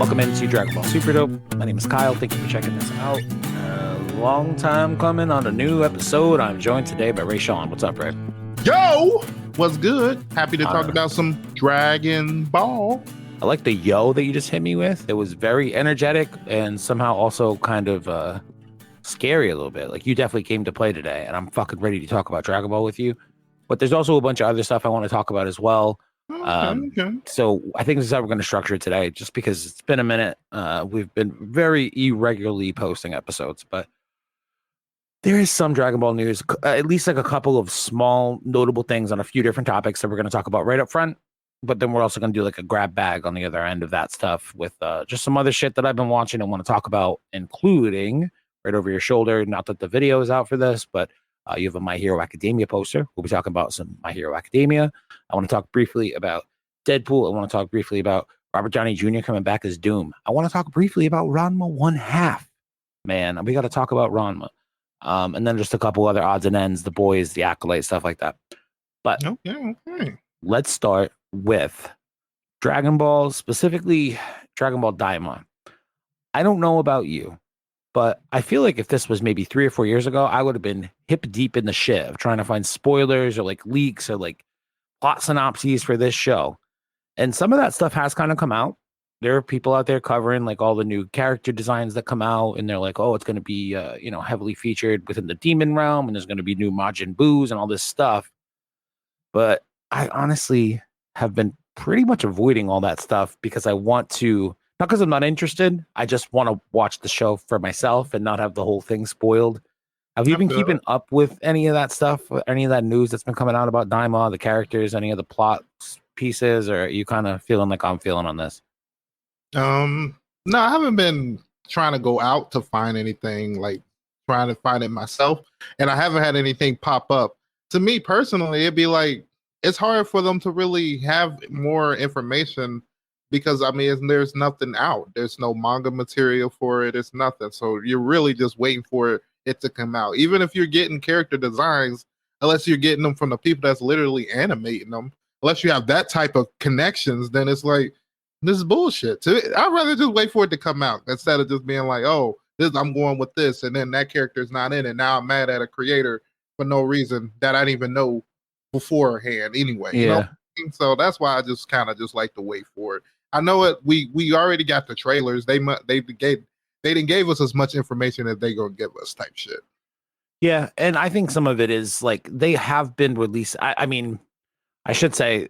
Welcome into Dragon Ball Super Dope. My name is Kyle. Thank you for checking this out. Long time coming on a new episode. I'm joined today by Raysean. What's up, Ray? Yo, what's good? Happy to talk about some Dragon Ball. I like the yo that you just hit me with. It was very energetic and somehow also kind of scary a little bit. Like, you definitely came to play today, and I'm fucking ready to talk about Dragon Ball with you. But there's also a bunch of other stuff I want to talk about as well. Okay. So I think this is how we're going to structure it today, just because it's been a minute. We've been very irregularly posting episodes, but there is some Dragon Ball news, at least like a couple of small notable things on a few different topics that we're going to talk about right up front. But then we're also going to do like a grab bag on the other end of that stuff with just some other shit that I've been watching and want to talk about, including right over your shoulder. Not that the video is out for this, but you have a My Hero Academia poster. We'll be talking about some My Hero Academia. I want to talk briefly about Deadpool. I want to talk briefly about Robert Downey Jr. coming back as Doom. I want to talk briefly about Ranma 1/2. Man, we got to talk about Ranma. And then just a couple other odds and ends, the boys, the acolyte, stuff like that. But okay. Let's start with Dragon Ball, specifically Dragon Ball Daima. I don't know about you, but I feel like if this was maybe 3 or 4 years ago, I would have been hip deep in the shit of trying to find spoilers or like leaks or like plot synopses for this show. And some of that stuff has kind of come out. There are people out there covering like all the new character designs that come out, and they're like, oh, it's going to be, heavily featured within the demon realm, and there's going to be new Majin Boos and all this stuff. But I honestly have been pretty much avoiding all that stuff because I want to, not because I'm not interested, I just want to watch the show for myself and not have the whole thing spoiled. Have you been keeping up with any of that stuff, any of that news that's been coming out about Daima, the characters, any of the plot pieces, or are you kind of feeling like I'm feeling on this? No, I haven't been trying to go out to find anything, like trying to find it myself, and I haven't had anything pop up. To me personally, it'd be like it's hard for them to really have more information because there's nothing out. There's no manga material for it. It's nothing. So you're really just waiting for it to come out. Even if you're getting character designs, unless you're getting them from the people that's literally animating them, unless you have that type of connections, then it's like, this is bullshit. I'd rather just wait for it to come out instead of just being like, oh, I'm going with this, and then that character's not in it. Now I'm mad at a creator for no reason that I didn't even know beforehand anyway. Yeah. You know? So that's why I just kind of just like to wait for it. I know it. We already got the trailers. They didn't give us as much information as they gonna give us type shit. Yeah, and I think some of it is like they have been released. I should say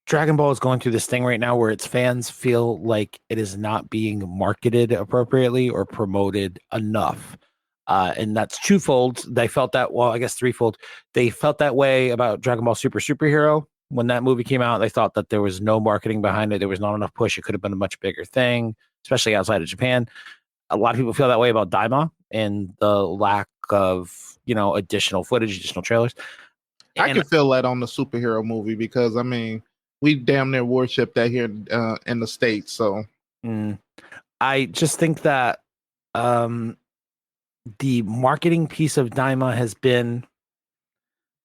Dragon Ball is going through this thing right now where its fans feel like it is not being marketed appropriately or promoted enough. And that's twofold. They felt that, well, I guess threefold. They felt that way about Dragon Ball Superhero. When that movie came out, they thought that there was no marketing behind it. There was not enough push. It could have been a much bigger thing, especially outside of Japan. A lot of people feel that way about Daima and the lack of, additional footage, additional trailers. I can feel that on the superhero movie because, we damn near worship that here in the States. So I just think that the marketing piece of Daima has been,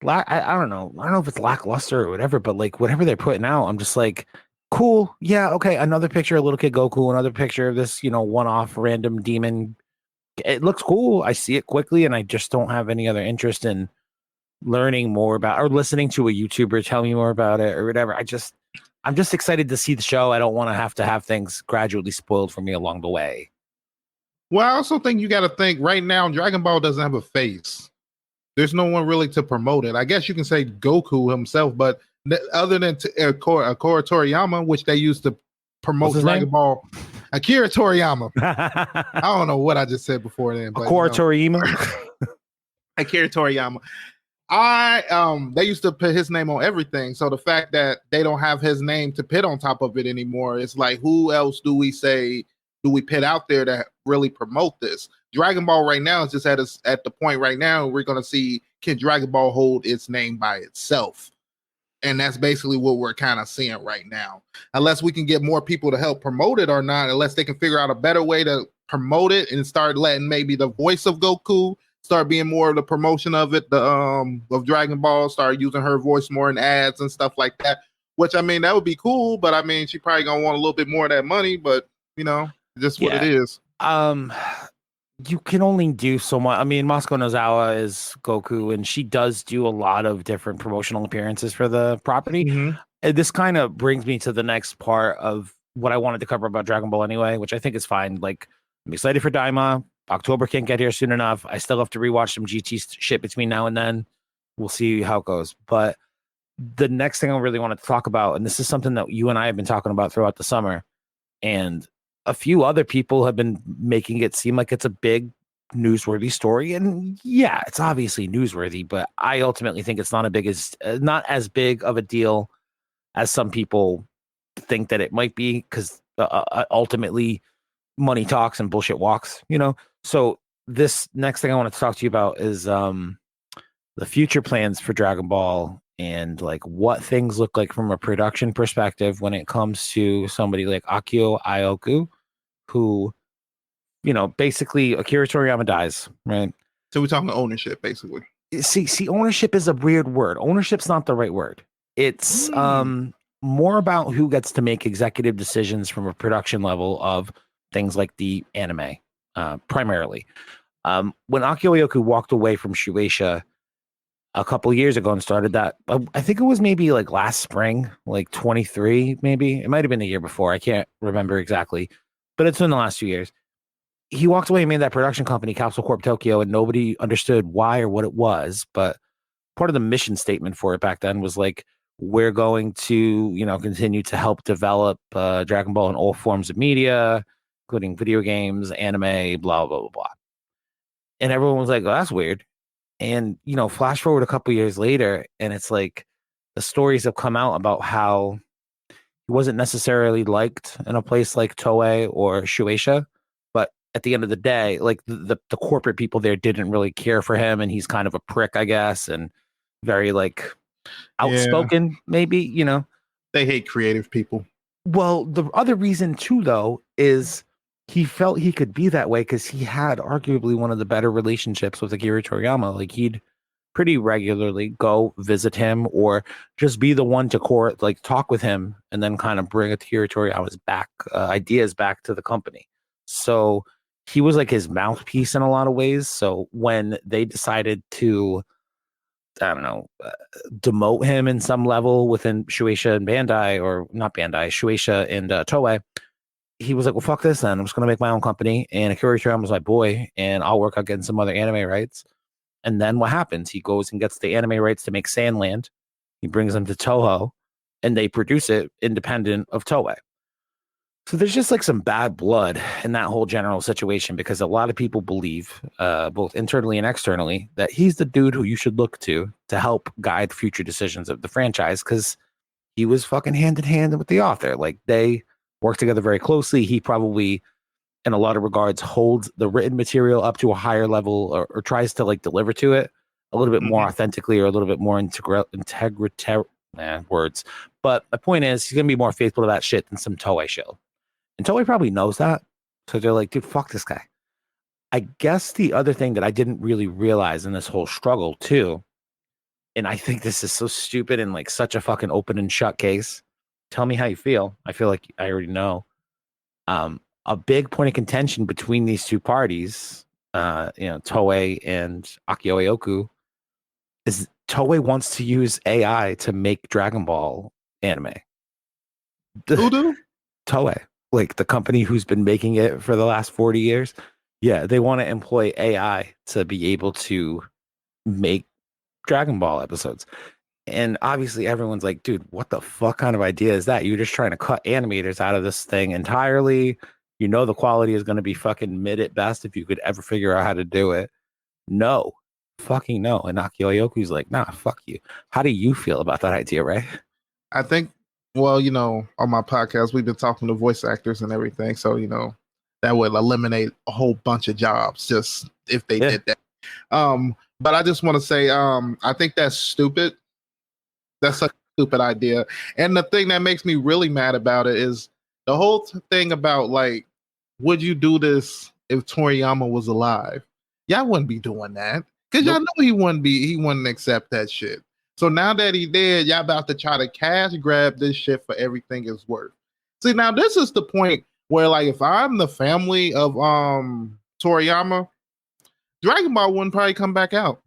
I don't know if it's lackluster or whatever, but like whatever they're putting out, I'm just like, cool. Yeah. Okay. Another picture of little kid Goku, another picture of this, one-off random demon. It looks cool. I see it quickly, and I just don't have any other interest in learning more about or listening to a YouTuber tell me more about it or whatever. I'm just excited to see the show. I don't want to have things gradually spoiled for me along the way. Well, I also think you got to think right now, Dragon Ball doesn't have a face. There's no one really to promote it. I guess you can say Goku himself, but other than Akira Toriyama, which they used to promote Dragon Ball, Akira Toriyama. I don't know what I just said before then. But, Toriyama. Akira Toriyama. They used to put his name on everything. So the fact that they don't have his name to put on top of it anymore, it's like, who else do we put out there to really promote this? Dragon Ball right now is just at the point right now we're going to see, can Dragon Ball hold its name by itself? And that's basically what we're kind of seeing right now. Unless we can get more people to help promote it or not, unless they can figure out a better way to promote it and start letting maybe the voice of Goku start being more of the promotion of it, of Dragon Ball, start using her voice more in ads and stuff like that. Which, that would be cool, but she probably gonna want a little bit more of that money, but Just what it is. You can only do so much. I mean, Moscow Nozawa is Goku, and she does do a lot of different promotional appearances for the property. Mhm. And this kind of brings me to the next part of what I wanted to cover about Dragon Ball anyway, which I think is fine. Like, I'm excited for Daima. October can't get here soon enough. I still have to rewatch some GT shit between now and then. We'll see how it goes. But the next thing I really wanted to talk about, and this is something that you and I have been talking about throughout the summer, and a few other people have been making it seem like it's a big newsworthy story. And yeah, it's obviously newsworthy, but I ultimately think it's not as big of a deal as some people think that it might be, because ultimately money talks and bullshit walks. So this next thing I want to talk to you about is the future plans for Dragon Ball, and like what things look like from a production perspective when it comes to somebody like Akio Iyoku, who, basically Akira Toriyama dies, right? So we're talking ownership, basically. See, ownership is a weird word. Ownership's not the right word. It's more about who gets to make executive decisions from a production level of things like the anime, primarily. When Akio Iyoku walked away from Shueisha a couple of years ago and started that, I think it was maybe like last spring, like 23, maybe. It might have been the year before. I can't remember exactly, but it's in the last 2 years. He walked away and made that production company, Capsule Corp Tokyo, and nobody understood why or what it was. But part of the mission statement for it back then was like, we're going to, continue to help develop Dragon Ball in all forms of media, including video games, anime, blah, blah, blah, blah. And everyone was like, oh, that's weird. And, flash forward a couple years later, and it's like the stories have come out about how he wasn't necessarily liked in a place like Toei or Shueisha. But at the end of the day, like the corporate people there didn't really care for him, and he's kind of a prick, I guess, and very like outspoken, maybe. They hate creative people. Well, the other reason too, though, is he felt he could be that way because he had arguably one of the better relationships with Akira Toriyama. Like, he'd pretty regularly go visit him or just be the one to talk with him, and then kind of bring Akira Toriyama's ideas back to the company. So he was like his mouthpiece in a lot of ways. So when they decided to, I don't know, demote him in some level within Shueisha and Bandai, or not Bandai, Shueisha and Toei, he was like, well, fuck this then. I'm just going to make my own company. And Akira Toriyama was like, boy, and I'll work on getting some other anime rights. And then what happens? He goes and gets the anime rights to make Sandland. He brings them to Toho, and they produce it independent of Toei. So there's just like some bad blood in that whole general situation, because a lot of people believe, both internally and externally, that he's the dude who you should look to help guide future decisions of the franchise, because he was fucking hand in hand with the author. Like, they work together very closely. He probably, in a lot of regards, holds the written material up to a higher level, or tries to like deliver to it a little bit more authentically, or a little bit more words. But the point is, he's going to be more faithful to that shit than some Toei show. And Toei probably knows that. So they're like, dude, fuck this guy. I guess the other thing that I didn't really realize in this whole struggle too, and I think this is so stupid and like such a fucking open and shut case. Tell me how you feel. I feel like I already know. A big point of contention between these two parties, Toei and Akio Iyoku, is Toei wants to use AI to make Dragon Ball anime. Who do? Toei, like the company who's been making it for the last 40 years. Yeah, they want to employ AI to be able to make Dragon Ball episodes. And obviously everyone's like, dude, what the fuck kind of idea is that? You're just trying to cut animators out of this thing entirely. The quality is going to be fucking mid at best if you could ever figure out how to do it. No, fucking no. And Akio Iyoku's like, nah, fuck you. How do you feel about that idea, right? I think, well, on my podcast, we've been talking to voice actors and everything. So, that would eliminate a whole bunch of jobs just if they did that. But I just want to say, I think that's stupid. That's such a stupid idea. And the thing that makes me really mad about it is the whole thing about, like, would you do this if Toriyama was alive? Y'all wouldn't be doing that, because y'all know he wouldn't accept that shit. So now that he did, y'all about to try to cash grab this shit for everything it's worth. See, now this is the point where like if I'm the family of Toriyama, Dragon Ball wouldn't probably come back out.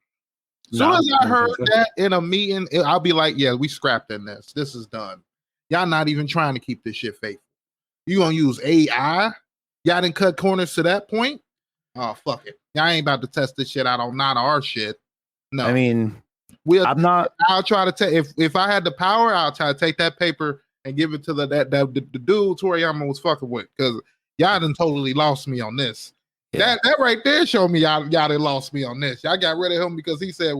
Soon as I heard that in a meeting, I'll be like, yeah, we scrapped in this. This is done. Y'all not even trying to keep this shit faithful. You gonna use AI? Y'all didn't cut corners to that point? Oh, fuck it. Y'all ain't about to test this shit out on none of our shit. No. I mean, I'll try to take if I had the power, I'll try to take that paper and give it to the dude Toriyama was fucking with, because y'all done totally lost me on this. Yeah. That right there showed me y'all done lost me on this. Y'all got rid of him because he said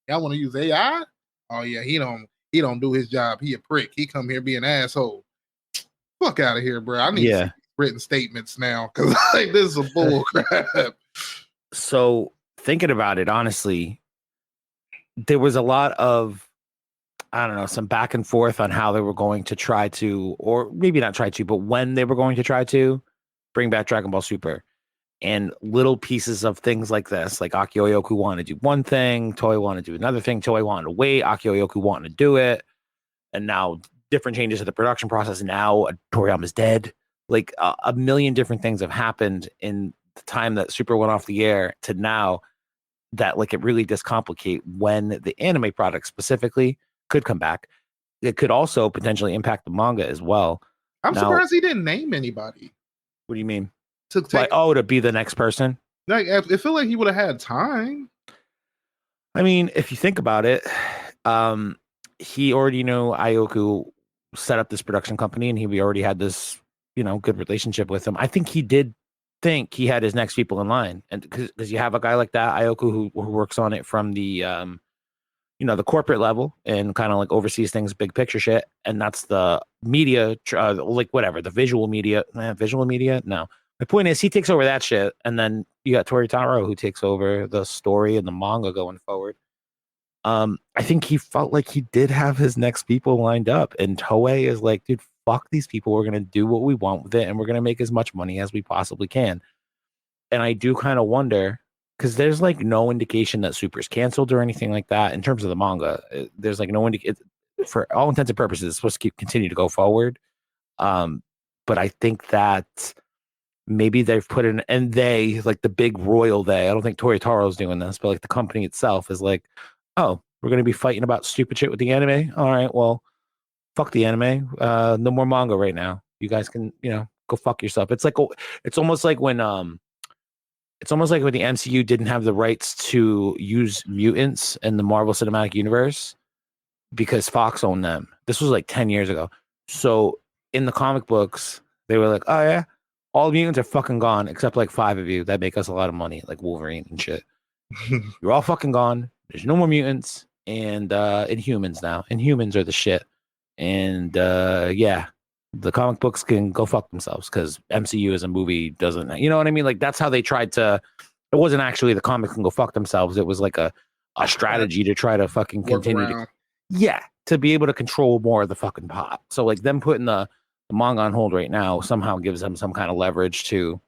y'all want to use AI. Oh yeah, he don't do his job. He a prick. He come here be an asshole. Fuck out of here, bro. I need some written statements now, because like this is a bull crap. So thinking about it, honestly, there was a lot of, I don't know, some back and forth on how they were going to try to, or maybe not try to, but when they were going to try to bring back Dragon Ball Super. And little pieces of things like this, like Akio Iyoku wanted to do one thing, Toei wanted to do another thing, Toei wanted to wait, Akio Iyoku wanted to do it, and now different changes to the production process. Now Toriyama's dead. Like a million different things have happened in the time that Super went off the air to now, that like it really does complicate when the anime product specifically could come back. It could also potentially impact the manga as well. I'm surprised he didn't name anybody. What do you mean? To be the next person? Like, I feel like he would have had time. I mean, if you think about it, he already knew Iyoku set up this production company, and he already had this, good relationship with him. I think he did think he had his next people in line, and because you have a guy like that, Iyoku, who works on it from the the corporate level and kind of like oversees things, big picture shit, and that's the media, like whatever, the visual media. No. My point is, he takes over that shit, and then you got Toritaro, who takes over the story and the manga going forward. I think he felt like he did have his next people lined up, and Toei is like, dude, fuck these people. We're gonna do what we want with it, and we're gonna make as much money as we possibly can. And I do kind of wonder, because there's like no indication that Super's canceled or anything like that in terms of the manga. There's like no indication, for all intents and purposes, it's supposed to continue to go forward. But I think that maybe they've put in, and they, like the big royal I don't think Toritaro's doing this, but like the company itself is like, oh, we're going to be fighting about stupid shit with the anime. All right, well, fuck the anime. No more manga right now. You guys can, go fuck yourself. It's almost like when the MCU didn't have the rights to use mutants in the Marvel Cinematic Universe because Fox owned them. This was like 10 years ago. So in the comic books, they were like, oh yeah, all mutants are fucking gone except like 5 of you that make us a lot of money, like Wolverine and shit. You're all fucking gone. There's no more mutants, and Inhumans now. Inhumans are the shit. And yeah, the comic books can go fuck themselves, because MCU as a movie doesn't, you know what I mean? Like, that's how they tried to, it wasn't actually the comics can go fuck themselves. It was like a strategy to try to fucking continue to be able to control more of the fucking pot. So like them putting the manga on hold right now somehow gives them some kind of leverage to,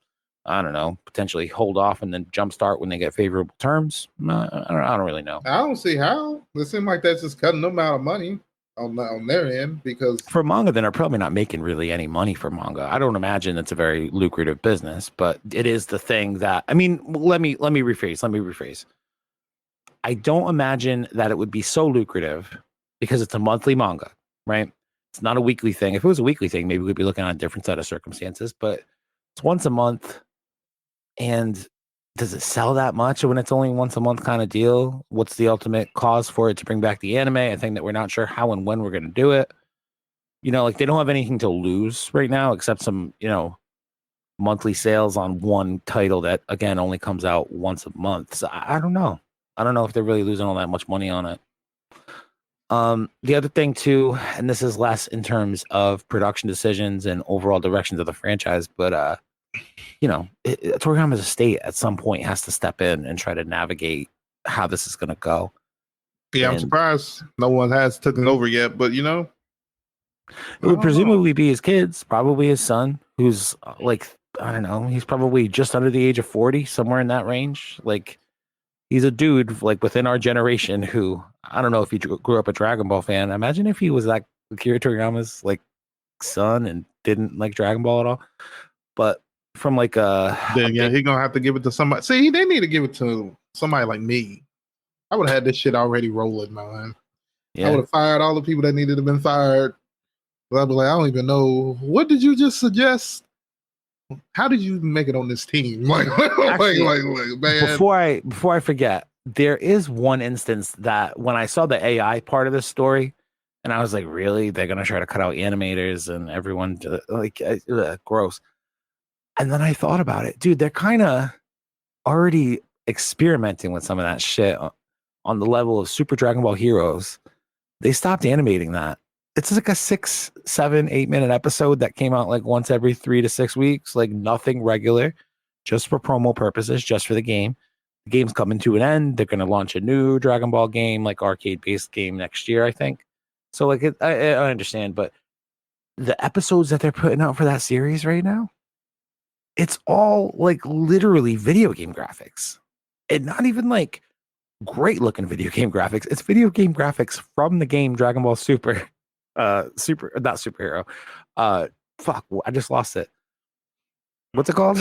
I don't know, potentially hold off and then jumpstart when they get favorable terms. I don't really know. I don't see how. It seems like that's just cutting them out of money on their end, because for manga, then are probably not making really any money for manga. I don't imagine it's a very lucrative business, but it is the thing that, I mean, let me rephrase. I don't imagine that it would be so lucrative because it's a monthly manga, right? It's not a weekly thing. If it was a weekly thing, maybe we'd be looking at a different set of circumstances, but it's once a month. And does it sell that much when it's only once a month kind of deal? What's the ultimate cause for it to bring back the anime? I think that we're not sure how and when we're going to do it. Like they don't have anything to lose right now except some, monthly sales on one title that, again, only comes out once a month. So I don't know. I don't know if they're really losing all that much money on it. The other thing too, and this is less in terms of production decisions and overall directions of the franchise, but Toriyama's estate at some point has to step in and try to navigate how this is going to go. Yeah, I'm surprised no one has taken over yet, but it would presumably be his kids, probably his son, who's like, I don't know, he's probably just under the age of 40, somewhere in that range. Like, he's a dude like within our generation who, I don't know if he grew up a Dragon Ball fan. Imagine if he was like Akira Toriyama's like son and didn't like Dragon Ball at all. but from like a Then yeah, big, he gonna have to give it to somebody. See, they need to give it to somebody like me. I would have had this shit already rolling, man. I would yeah. have fired all the people that needed to have been fired. But I'd be like, I don't even know. What did you just suggest? How did you make it on this team? Like, Actually, man. before I forget, there is one instance that when I saw the AI part of this story, and I was like, really? They're gonna try to cut out animators and everyone like gross. And then I thought about it, dude. They're kind of already experimenting with some of that shit on the level of Super Dragon Ball Heroes. They stopped animating that. It's like a 6, 7, 8 minute episode that came out like once every 3 to 6 weeks, like nothing regular, just for promo purposes, just for the game. The game's coming to an end. They're going to launch a new Dragon Ball game, like arcade based game next year, I think. So, like, I understand, but the episodes that they're putting out for that series right now, it's all like literally video game graphics and not even like great looking video game graphics. It's video game graphics from the game Dragon Ball Super. Super, not superhero. Fuck, I just lost it. What's it called?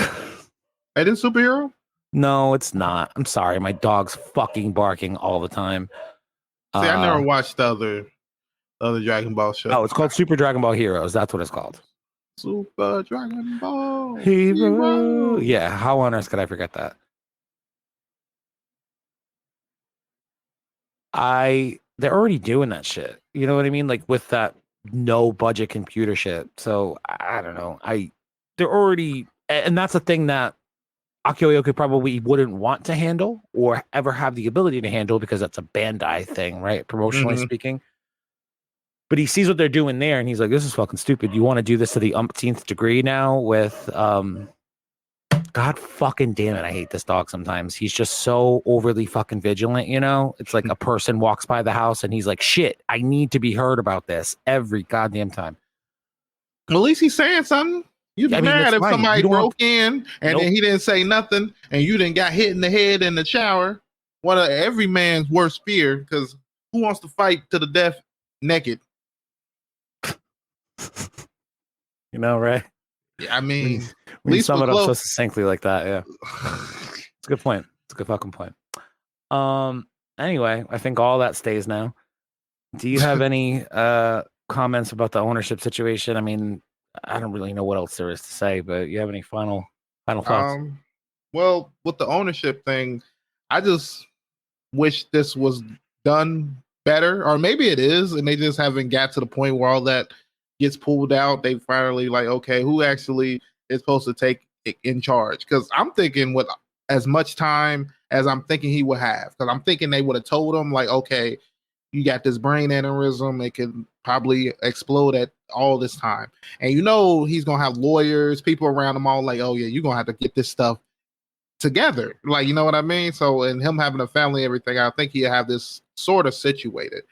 It is superhero? No, it's not. I'm sorry. My dog's fucking barking all the time. See, I never watched the other Dragon Ball show. Oh, it's called Super Dragon Ball Heroes. That's what it's called. Super Dragon Ball Hero. Yeah, how on earth could I forget that? They're already doing that shit. You know what I mean? Like with that no budget computer shit. So I don't know. They're already, and that's the thing that Akio probably wouldn't want to handle or ever have the ability to handle because that's a Bandai thing, right? Promotionally speaking. But he sees what they're doing there and he's like, this is fucking stupid. You want to do this to the umpteenth degree now with God fucking damn it. I hate this dog sometimes. He's just so overly fucking vigilant, you know? It's like a person walks by the house and he's like, shit, I need to be heard about this every goddamn time. Well, at least he's saying something. You'd be mad if somebody broke in and then he didn't say nothing and you didn't got hit in the head in the shower. One of every man's worst fear, because who wants to fight to the death naked? You know, right? Yeah, I mean, when you sum it up so succinctly like that, yeah. It's a good point. It's a good fucking point. Anyway, I think all that stays now. Do you have any comments about the ownership situation? I mean, I don't really know what else there is to say, but you have any final thoughts? Well, with the ownership thing, I just wish this was done better, or maybe it is, and they just haven't got to the point where all that gets pulled out. They finally like, okay, who actually is supposed to take it in charge? Because I'm thinking with as much time as I'm thinking he would have, because I'm thinking they would have told him like, okay, you got this brain aneurysm, it can probably explode at all this time, and you know he's gonna have lawyers, people around him all like, oh yeah, you're gonna have to get this stuff together, like, you know what I mean? So, and him having a family, everything, I think he'll have this sort of situated.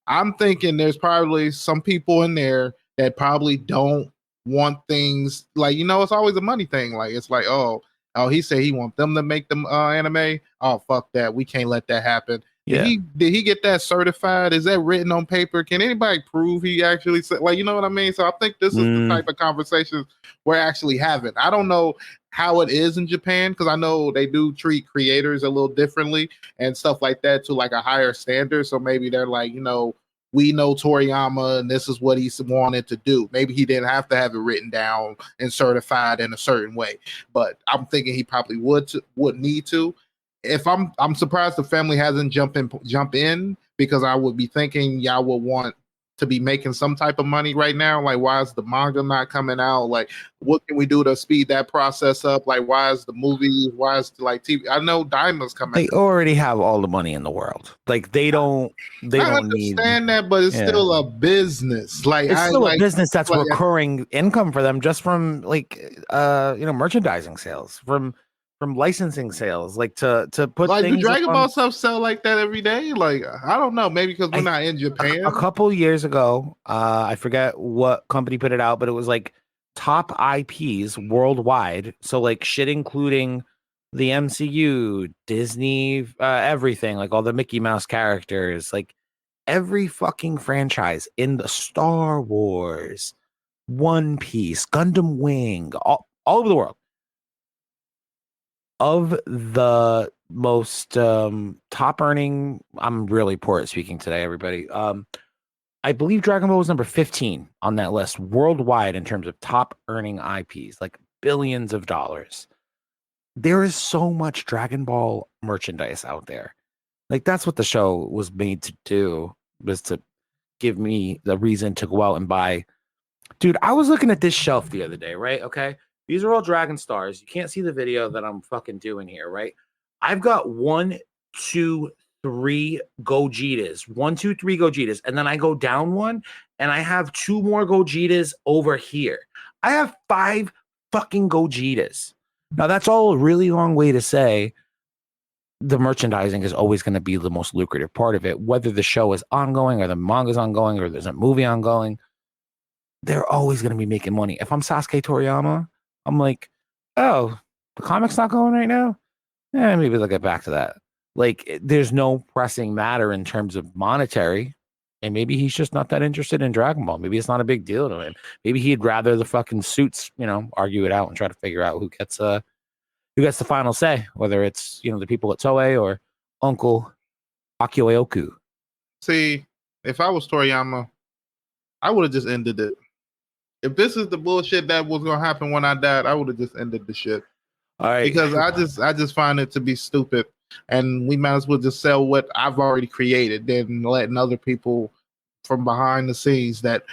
I'm thinking there's probably some people in there that probably don't want things like, you know, it's always a money thing. Like, it's like, oh, he said he want them to make them anime. Oh, fuck that. We can't let that happen. Yeah. Did he get that certified? Is that written on paper? Can anybody prove he actually said, like, you know what I mean? So I think this is the type of conversations we're actually having. I don't know how it is in Japan, because I know they do treat creators a little differently and stuff like that, to like a higher standard. So maybe they're like, you know, we know Toriyama and this is what he wanted to do. Maybe he didn't have to have it written down and certified in a certain way, but I'm thinking he probably would need to. If I'm surprised the family hasn't jump in, because I would be thinking y'all would want to be making some type of money right now. Like, why is the manga not coming out? Like, what can we do to speed that process up? Like, why is the movies? Why is like TV? I know Daima's coming. They already have all the money in the world. Like, they don't. I understand that, but it's still a business. Like, it's still a business that's like, recurring income for them, just from like merchandising sales, from licensing sales, like to put like things the Dragon Ball stuff sell like that every day. Like, I don't know, maybe because we're not in Japan. A couple years ago, I forget what company put it out, but it was like top IPs worldwide. So like shit, including the MCU, Disney, everything, like all the Mickey Mouse characters, like every fucking franchise in the Star Wars, One Piece, Gundam Wing, all over the world. Of the most top earning, I'm really poor at speaking today, everybody. I believe Dragon Ball was number 15 on that list worldwide in terms of top earning IPs, like billions of dollars. There is so much Dragon Ball merchandise out there. Like that's what the show was made to do, was to give me the reason to go out and buy. Dude, I was looking at this shelf the other day, right? Okay. These are all Dragon Stars. You can't see the video that I'm fucking doing here, right? I've got 1, 2, 3 Gogetas. 1, 2, 3 Gogetas. And then I go down one and I have 2 more Gogetas over here. I have 5 fucking Gogetas. Now, that's all a really long way to say the merchandising is always going to be the most lucrative part of it, whether the show is ongoing or the manga is ongoing or there's a movie ongoing. They're always going to be making money. If I'm Sasuke Toriyama, I'm like, oh, the comic's not going right now? Maybe they'll get back to that. Like, there's no pressing matter in terms of monetary. And maybe he's just not that interested in Dragon Ball. Maybe it's not a big deal to him. Maybe he'd rather the fucking suits, argue it out and try to figure out who gets the final say, whether it's, the people at Toei or Uncle Akio. See, if I was Toriyama, I would have just ended it. If this is the bullshit that was gonna happen when I died, I would have just ended the shit. All right. Because I just find it to be stupid, and we might as well just sell what I've already created than letting other people from behind the scenes that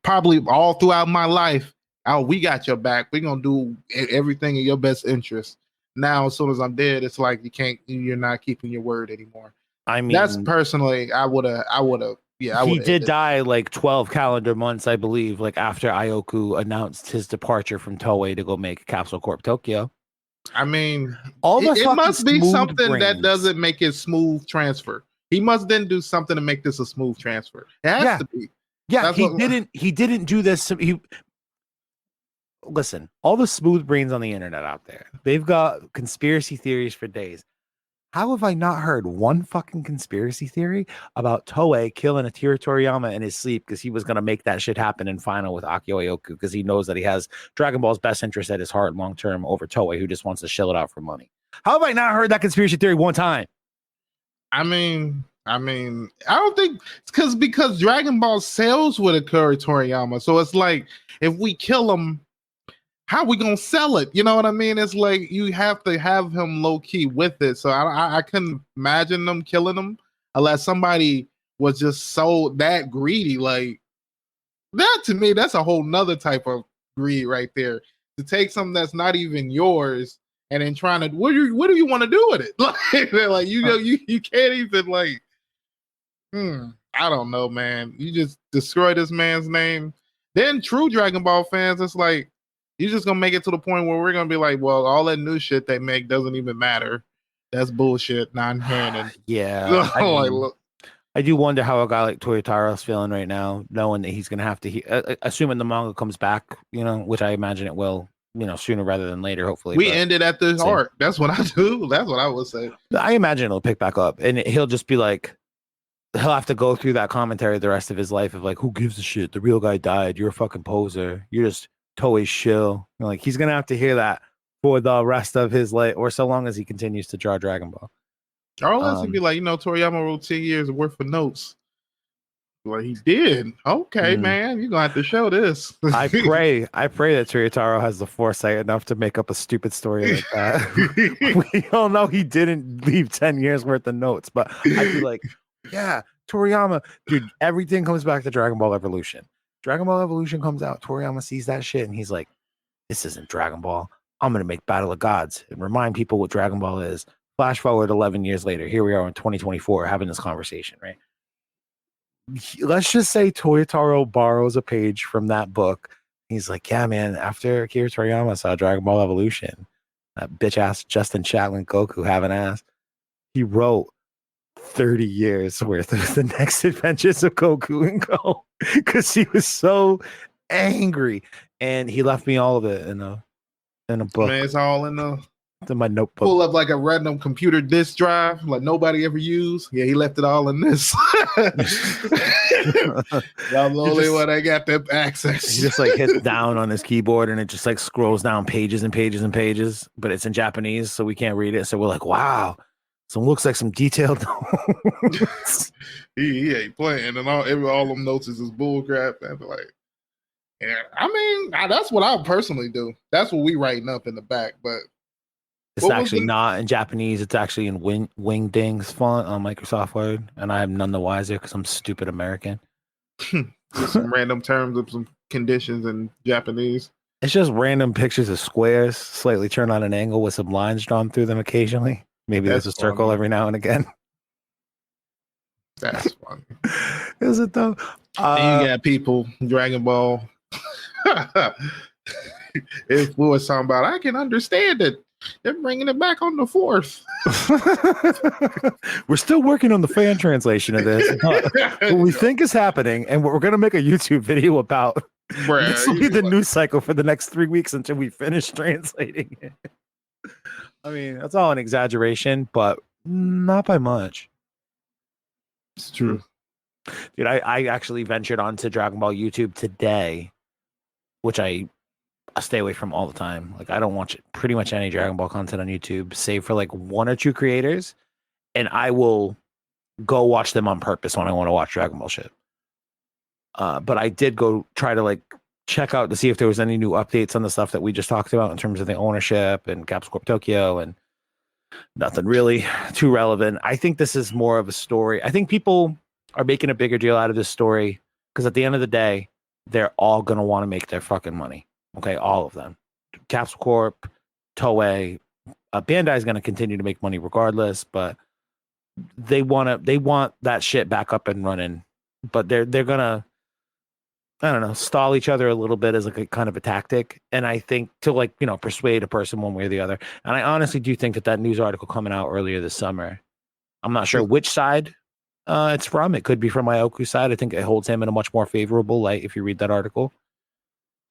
probably all throughout my life, oh, we got your back. We're gonna do everything in your best interest. Now, as soon as I'm dead, it's like you're not keeping your word anymore. I mean, that's personally, I would have. Yeah, he did die like 12 calendar months, I believe, like after Iyoku announced his departure from Toei to go make Capsule Corp Tokyo. I mean, it must be something that doesn't make it smooth transfer. He must then do something to make this a smooth transfer. It has to be. Yeah, he didn't do this. Listen, all the smooth brains on the internet out there, they've got conspiracy theories for days. How have I not heard one fucking conspiracy theory about Toei killing Akira Toriyama in his sleep because he was going to make that shit happen in final with Akio Iyoku because he knows that he has Dragon Ball's best interest at his heart long term over Toei, who just wants to shell it out for money? How have I not heard that conspiracy theory one time? I mean, I don't think it's because Dragon Ball sells with Akira Toriyama. So it's like, if we kill him, how we gonna sell it? You know what I mean? It's like you have to have him low key with it. So I couldn't imagine them killing him unless somebody was just so that greedy. Like that to me, that's a whole nother type of greed right there. To take something that's not even yours and then trying to what do you want to do with it? Like you can't even like. I don't know, man. You just destroy this man's name. Then true Dragon Ball fans, it's like. You're just gonna make it to the point where we're gonna be like, well, all that new shit they make doesn't even matter. That's bullshit, non-canon. Yeah, I do wonder how a guy like Toyotaro's feeling right now, knowing that he's gonna have to, assuming the manga comes back, which I imagine it will, sooner rather than later, hopefully. We ended at the heart. That's what I do. That's what I would say. I imagine it'll pick back up, and he'll just be like, he'll have to go through that commentary the rest of his life of like, who gives a shit? The real guy died. You're a fucking poser. You're just Toei shill. Like he's gonna have to hear that for the rest of his life, or so long as he continues to draw Dragon Ball. Or else he'd be like, Toriyama wrote 10 years worth of notes. Like he did. Okay, man, you're gonna have to show this. I pray that Toyotaro has the foresight enough to make up a stupid story like that. We all know he didn't leave 10 years worth of notes, but I'd be like, yeah, Toriyama, dude, everything comes back to Dragon Ball Evolution. Dragon Ball Evolution comes out. Toriyama sees that shit and he's like, this isn't Dragon Ball. I'm going to make Battle of Gods and remind people what Dragon Ball is. Flash forward 11 years later. Here we are in 2024 having this conversation, right? Let's just say Toyotaro borrows a page from that book. He's like, yeah, man, after Akira Toriyama saw Dragon Ball Evolution, that bitch ass Justin Chatwin Goku have an ass. He wrote 30 years worth of the next adventures of Goku and Go because he was so angry, and he left me all of it in a book. Man, it's all in my notebook. Pull up like a random computer disk drive like nobody ever used. Yeah, he left it all in this. I'm the only one that got that access. He just like hits down on his keyboard and it just like scrolls down pages and pages and pages, but it's in Japanese, so we can't read it. So we're like, wow, so it looks like some detailed notes. he ain't playing, and all them notes is bull crap. And like, yeah, I mean, that's what I personally do. That's what we writing up in the back, but it's actually not in Japanese. It's actually in Wingding's font on Microsoft Word, and I am none the wiser because I'm stupid American. Just some random terms of some conditions in Japanese. It's just random pictures of squares, slightly turned on an angle with some lines drawn through them occasionally. Maybe there's a circle every now and again. That's funny. Is it though? You got people, Dragon Ball. If we was talking about, I can understand it. They're bringing it back on the 4th. We're still working on the fan translation of this. What we think is happening, and what we're going to make a YouTube video about. This will be the news cycle for the next 3 weeks until we finish translating it. I mean, that's all an exaggeration, but not by much. It's true. Dude, I actually ventured onto Dragon Ball YouTube today, which I stay away from all the time. Like, I don't watch pretty much any Dragon Ball content on YouTube, save for like 1 or 2 creators, and I will go watch them on purpose when I want to watch Dragon Ball shit. But I did go try to like check out to see if there was any new updates on the stuff that we just talked about in terms of the ownership and Capsule Corp Tokyo, and nothing really too relevant. I think this is more of a story. I think people are making a bigger deal out of this story because at the end of the day, they're all going to want to make their fucking money. Okay, all of them. Capsule Corp, Toei, Bandai is going to continue to make money regardless, but they want that shit back up and running. But they're gonna, I don't know, stall each other a little bit as like a kind of a tactic. And I think to like, you know, persuade a person one way or the other. And I honestly do think that news article coming out earlier this summer, I'm not sure which side it's from. It could be from Iyoku's side. I think it holds him in a much more favorable light if you read that article.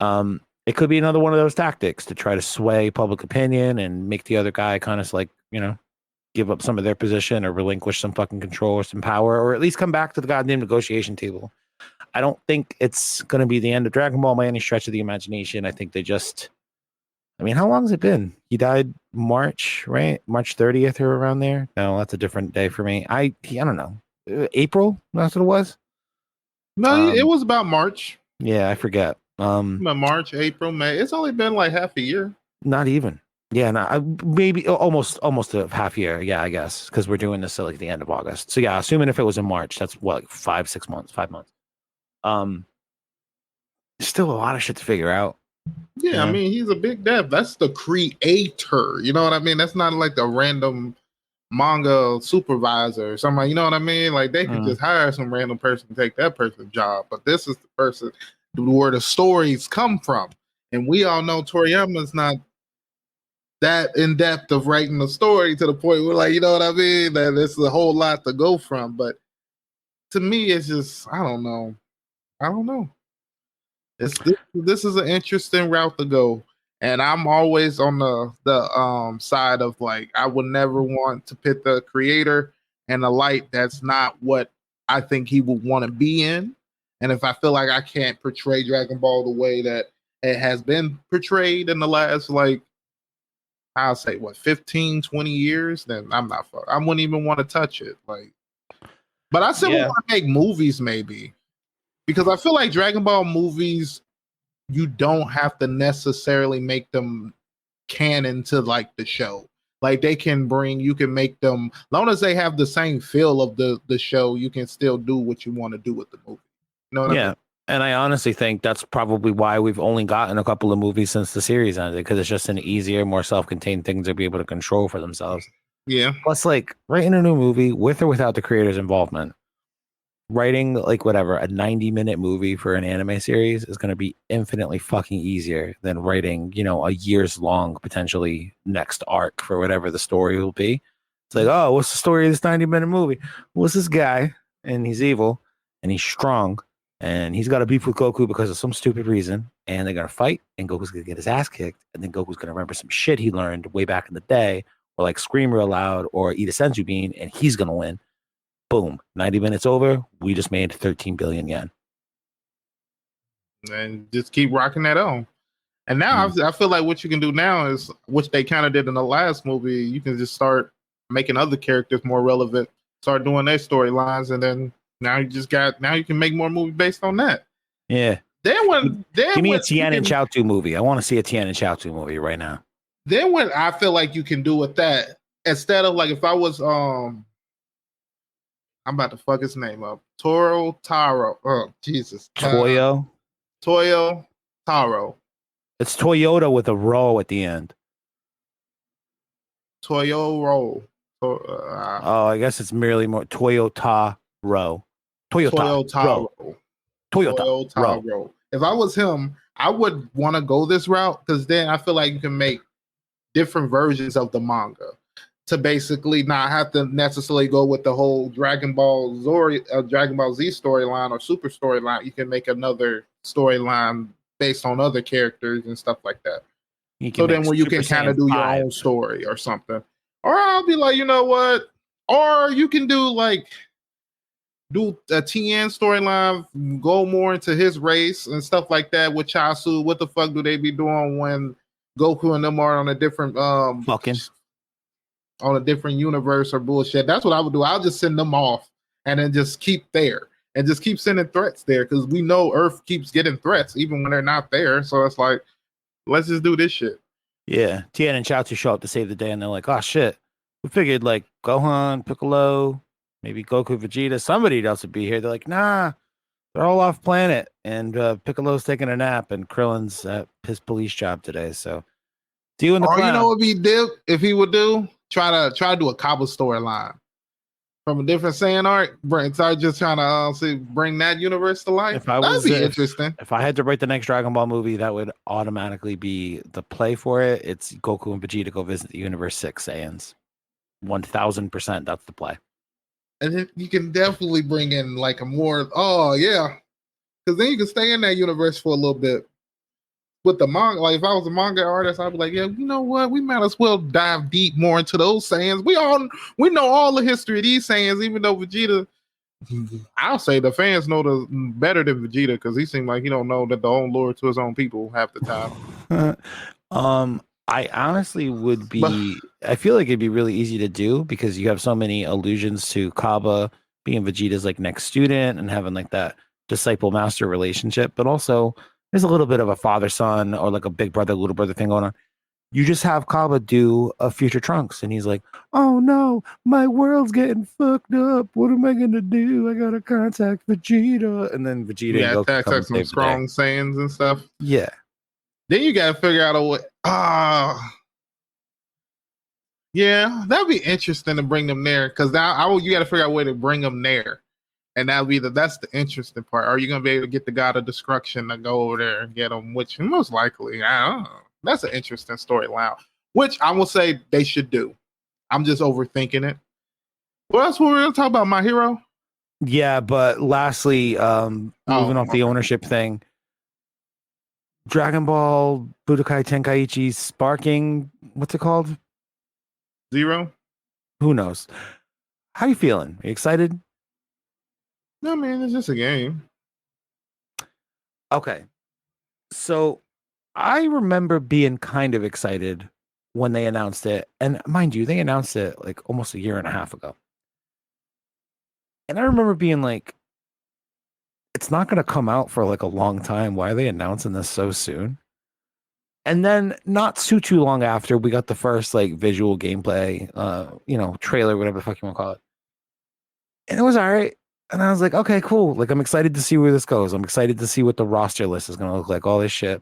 It could be another one of those tactics to try to sway public opinion and make the other guy kind of like, you know, give up some of their position or relinquish some fucking control or some power, or at least come back to the goddamn negotiation table. I don't think it's going to be the end of Dragon Ball by any stretch of the imagination. I think they just, I mean, how long has it been? He died March, right? March 30th or around there. No, that's a different day for me. I don't know. April? That's what it was? No, it was about March. Yeah, I forget. March, April, May. It's only been like half a year. Not even. Yeah, maybe almost a half year. Yeah, I guess because we're doing this at like the end of August. So yeah, assuming if it was in March, that's what, like 5 months. Still a lot of shit to figure out. Yeah, I mean, he's a big dev. That's the creator. You know what I mean? That's not like a random manga supervisor or somebody. You know what I mean? Like they could just hire some random person to take that person's job. But this is the person where the stories come from. And we all know Toriyama's not that in depth of writing the story to the point where, like, you know what I mean? That there's a whole lot to go from. But to me, it's just, I don't know. This is an interesting route to go. And I'm always on the side of like, I would never want to pit the creator in a light that's not what I think he would want to be in. And if I feel like I can't portray Dragon Ball the way that it has been portrayed in the last, like, I'll say, 15, 20 years, then I wouldn't even want to touch it. Like, but I still want to make movies, maybe. Because I feel like Dragon Ball movies, you don't have to necessarily make them canon to like the show. Like you can make them, as long as they have the same feel of the show, you can still do what you want to do with the movie. You know what I mean? And I honestly think that's probably why we've only gotten a couple of movies since the series ended, because it's just an easier, more self-contained thing to be able to control for themselves. Yeah. Plus, like, writing a new movie with or without the creator's involvement, writing like whatever a 90-minute movie for an anime series is going to be infinitely fucking easier than writing, you know, a years long potentially next arc for whatever the story will be. It's like, oh, what's the story of this 90-minute movie? What's this guy? And he's evil and he's strong and he's got a beef with Goku because of some stupid reason, and they're gonna fight and Goku's gonna get his ass kicked, and then Goku's gonna remember some shit he learned way back in the day, or like scream real loud or eat a senzu bean, and he's gonna win. Boom, 90 minutes over. We just made 13 billion yen. And just keep rocking that on. And now I feel like what you can do now is, which they kind of did in the last movie, you can just start making other characters more relevant, start doing their storylines, and then now you can make more movies based on that. Yeah. Then give me a Tien and Chaozu movie. I want to see a Tien and Chaozu movie right now. Then what I feel like you can do with that, instead of like if I was I'm about to fuck his name up. Taro. Oh, Jesus. Toyo Taro. It's Toyota with a row at the end. Toyoro. I guess it's merely more Toyota row. Toyota row. If I was him, I would want to go this route, because then I feel like you can make different versions of the manga to basically not have to necessarily go with the whole Dragon Ball Z storyline or Super storyline. You can make another storyline based on other characters and stuff like that. So then when you can kind of do your own story or something. Or I'll be like, you know what? Or you can do a Tien storyline, go more into his race and stuff like that with Chaozu. What the fuck do they be doing when Goku and them are on a different on a different universe or bullshit? That's what I would do. I'll just send them off and then just keep there and just keep sending threats there, because we know Earth keeps getting threats even when they're not there. So it's like, let's just do this shit. Yeah, Tien and Chaozu show up to save the day, and they're like, "Oh shit, we figured like Gohan, Piccolo, maybe Goku, Vegeta, somebody else would be here." They're like, "Nah, they're all off planet, and Piccolo's taking a nap, and Krillin's at his police job today." So, doing the you know what he did? If he would do, try to do a Kaba storyline from a different Saiyan arc. Start just trying to bring that universe to life. That'd be interesting. If I had to write the next Dragon Ball movie, that would automatically be the play for it. It's Goku and Vegeta go visit the Universe 6 Saiyans. 1000%. That's the play. And then you can definitely bring in like a more, because then you can stay in that universe for a little bit. With the manga, like if I was a manga artist, I'd be like, yeah, you know what? We might as well dive deep more into those Saiyans. We know all the history of these Saiyans, even though Vegeta, I'll say the fans know the better than Vegeta, because he seemed like he don't know that the own lord to his own people half the time. I honestly would be. I feel like it'd be really easy to do, because you have so many allusions to Kaba being Vegeta's like next student and having like that disciple master relationship, but also there's a little bit of a father son or like a big brother little brother thing going on. You just have Kaba do a future Trunks, and he's like, "Oh no, my world's getting fucked up. What am I gonna do? I gotta contact Vegeta." And then Vegeta attacks like some strong Saiyans and stuff. Yeah. Then you gotta figure out a way. Yeah, that'd be interesting to bring them there, because now you gotta figure out a way to bring them there. And that's the interesting part. Are you gonna be able to get the God of Destruction to go over there and get him? Which most likely, I don't know. That's an interesting storyline, which I will say they should do. I'm just overthinking it. Well, that's what we're gonna talk about. My Hero. Yeah, but lastly, moving off the ownership thing, Dragon Ball Budokai Tenkaichi Sparking. What's it called? Zero. Who knows? How you feeling? Are you excited? No, man, it's just a game. Okay. So I remember being kind of excited when they announced it. And mind you, they announced it like almost a year and a half ago. And I remember being like, it's not going to come out for like a long time. Why are they announcing this so soon? And then not too long after, we got the first like visual gameplay, trailer, whatever the fuck you want to call it. And it was all right. And I was like, okay, cool. Like, I'm excited to see where this goes. I'm excited to see what the roster list is going to look like, all this shit.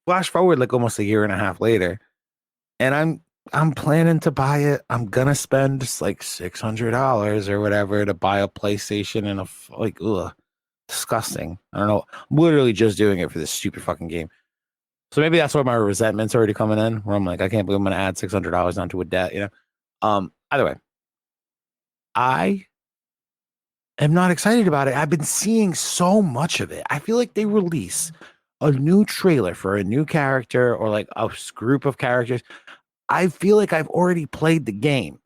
Flash forward like almost a year and a half later, and I'm planning to buy it. I'm going to spend just like $600 or whatever to buy a PlayStation and disgusting. I don't know. I'm literally just doing it for this stupid fucking game. So maybe that's where my resentment's already coming in, where I'm like, I can't believe I'm going to add $600 onto a debt, Either way, I am not excited about it. I've been seeing so much of it. I feel like they release a new trailer for a new character or like a group of characters. I feel like I've already played the game.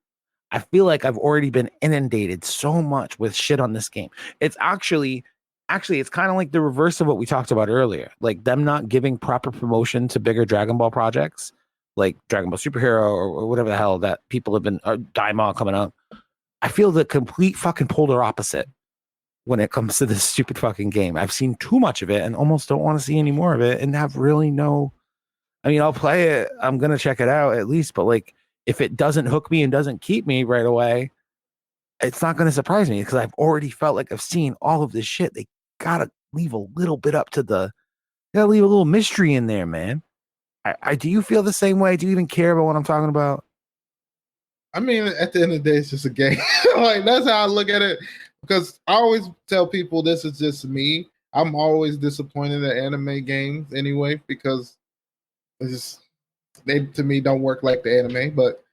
I feel like I've already been inundated so much with shit on this game. It's actually it's kind of like the reverse of what we talked about earlier. Like them not giving proper promotion to bigger Dragon Ball projects, like Dragon Ball Superhero or whatever the hell that people have been Daima coming up. I feel the complete fucking polar opposite when it comes to this stupid fucking game. I've seen too much of it and almost don't want to see any more of it and have really no. I mean, I'll play it. I'm gonna check it out at least, but like if it doesn't hook me and doesn't keep me right away, it's not going to surprise me because I've already felt like I've seen all of this shit. They gotta leave a little bit up to gotta leave a little mystery in there, man. I do you feel the same way? Do you even care about what I'm talking about? I mean, at the end of the day, it's just a game. Like that's how I look at it. Because I always tell people this is just me. I'm always disappointed at anime games anyway because it's just they to me don't work like the anime. But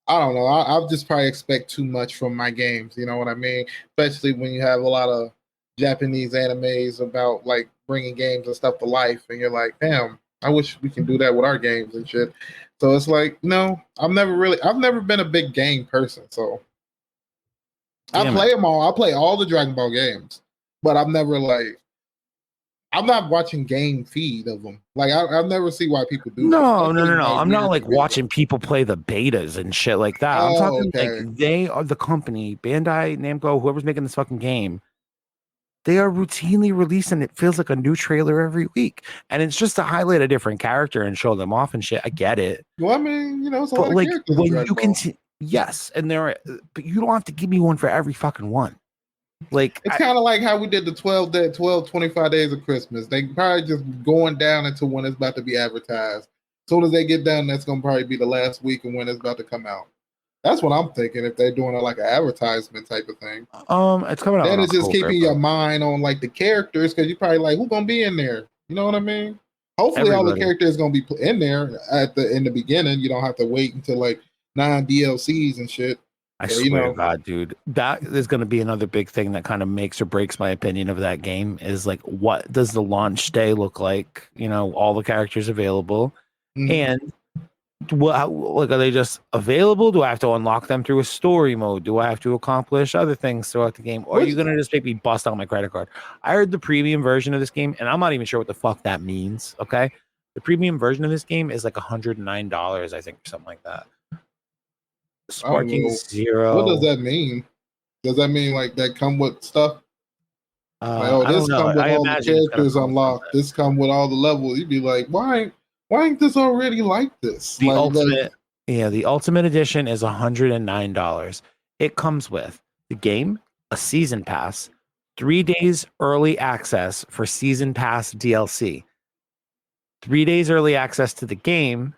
I don't know. I'll just probably expect too much from my games. You know what I mean? Especially when you have a lot of Japanese animes about like bringing games and stuff to life, and you're like, damn, I wish we can do that with our games and shit. So it's like, no, I've never been a big game person. So I play them all. I play all the Dragon Ball games, but I'm never like, I'm not watching game feed of them. Like I never see why people do. No. I'm not like watching people play the betas and shit like that. I'm talking like they are the company, Bandai, Namco, whoever's making this fucking game. They are routinely releasing it feels like a new trailer every week, and it's just to highlight a different character and show them off and shit. I get it. Well, I mean, it's a but lot like of when you can, yes, and but you don't have to give me one for every fucking one. Like it's kind of like how we did the 25 days of Christmas. They probably just going down into when it's about to be advertised. As soon as they get done, that's gonna probably be the last week and when it's about to come out. That's what I'm thinking. If they're doing it like an advertisement type of thing, it's coming out. Then it's just keeping your mind on like the characters because you're probably like, who's gonna be in there? You know what I mean? Hopefully, all the characters gonna be in there in the beginning. You don't have to wait until like 9 DLCs and shit. I swear to God, dude, that is going to be another big thing that kind of makes or breaks my opinion of that game. Is like, what does the launch day look like? All the characters available, and like, are they just available? Do I have to unlock them through a story mode? Do I have to accomplish other things throughout the game? Or are you going to just make me bust out my credit card? I heard the premium version of this game, and I'm not even sure what the fuck that means. Okay, the premium version of this game is like $109, I think, or something like that. Sparking Zero. What does that mean? Does that mean like that come with stuff? This come with all the characters unlocked. This come with all the levels. You'd be like, why ain't this already like this? The ultimate edition is $109. It comes with the game, a season pass, 3 days early access for season pass DLC, 3 days early access to the game,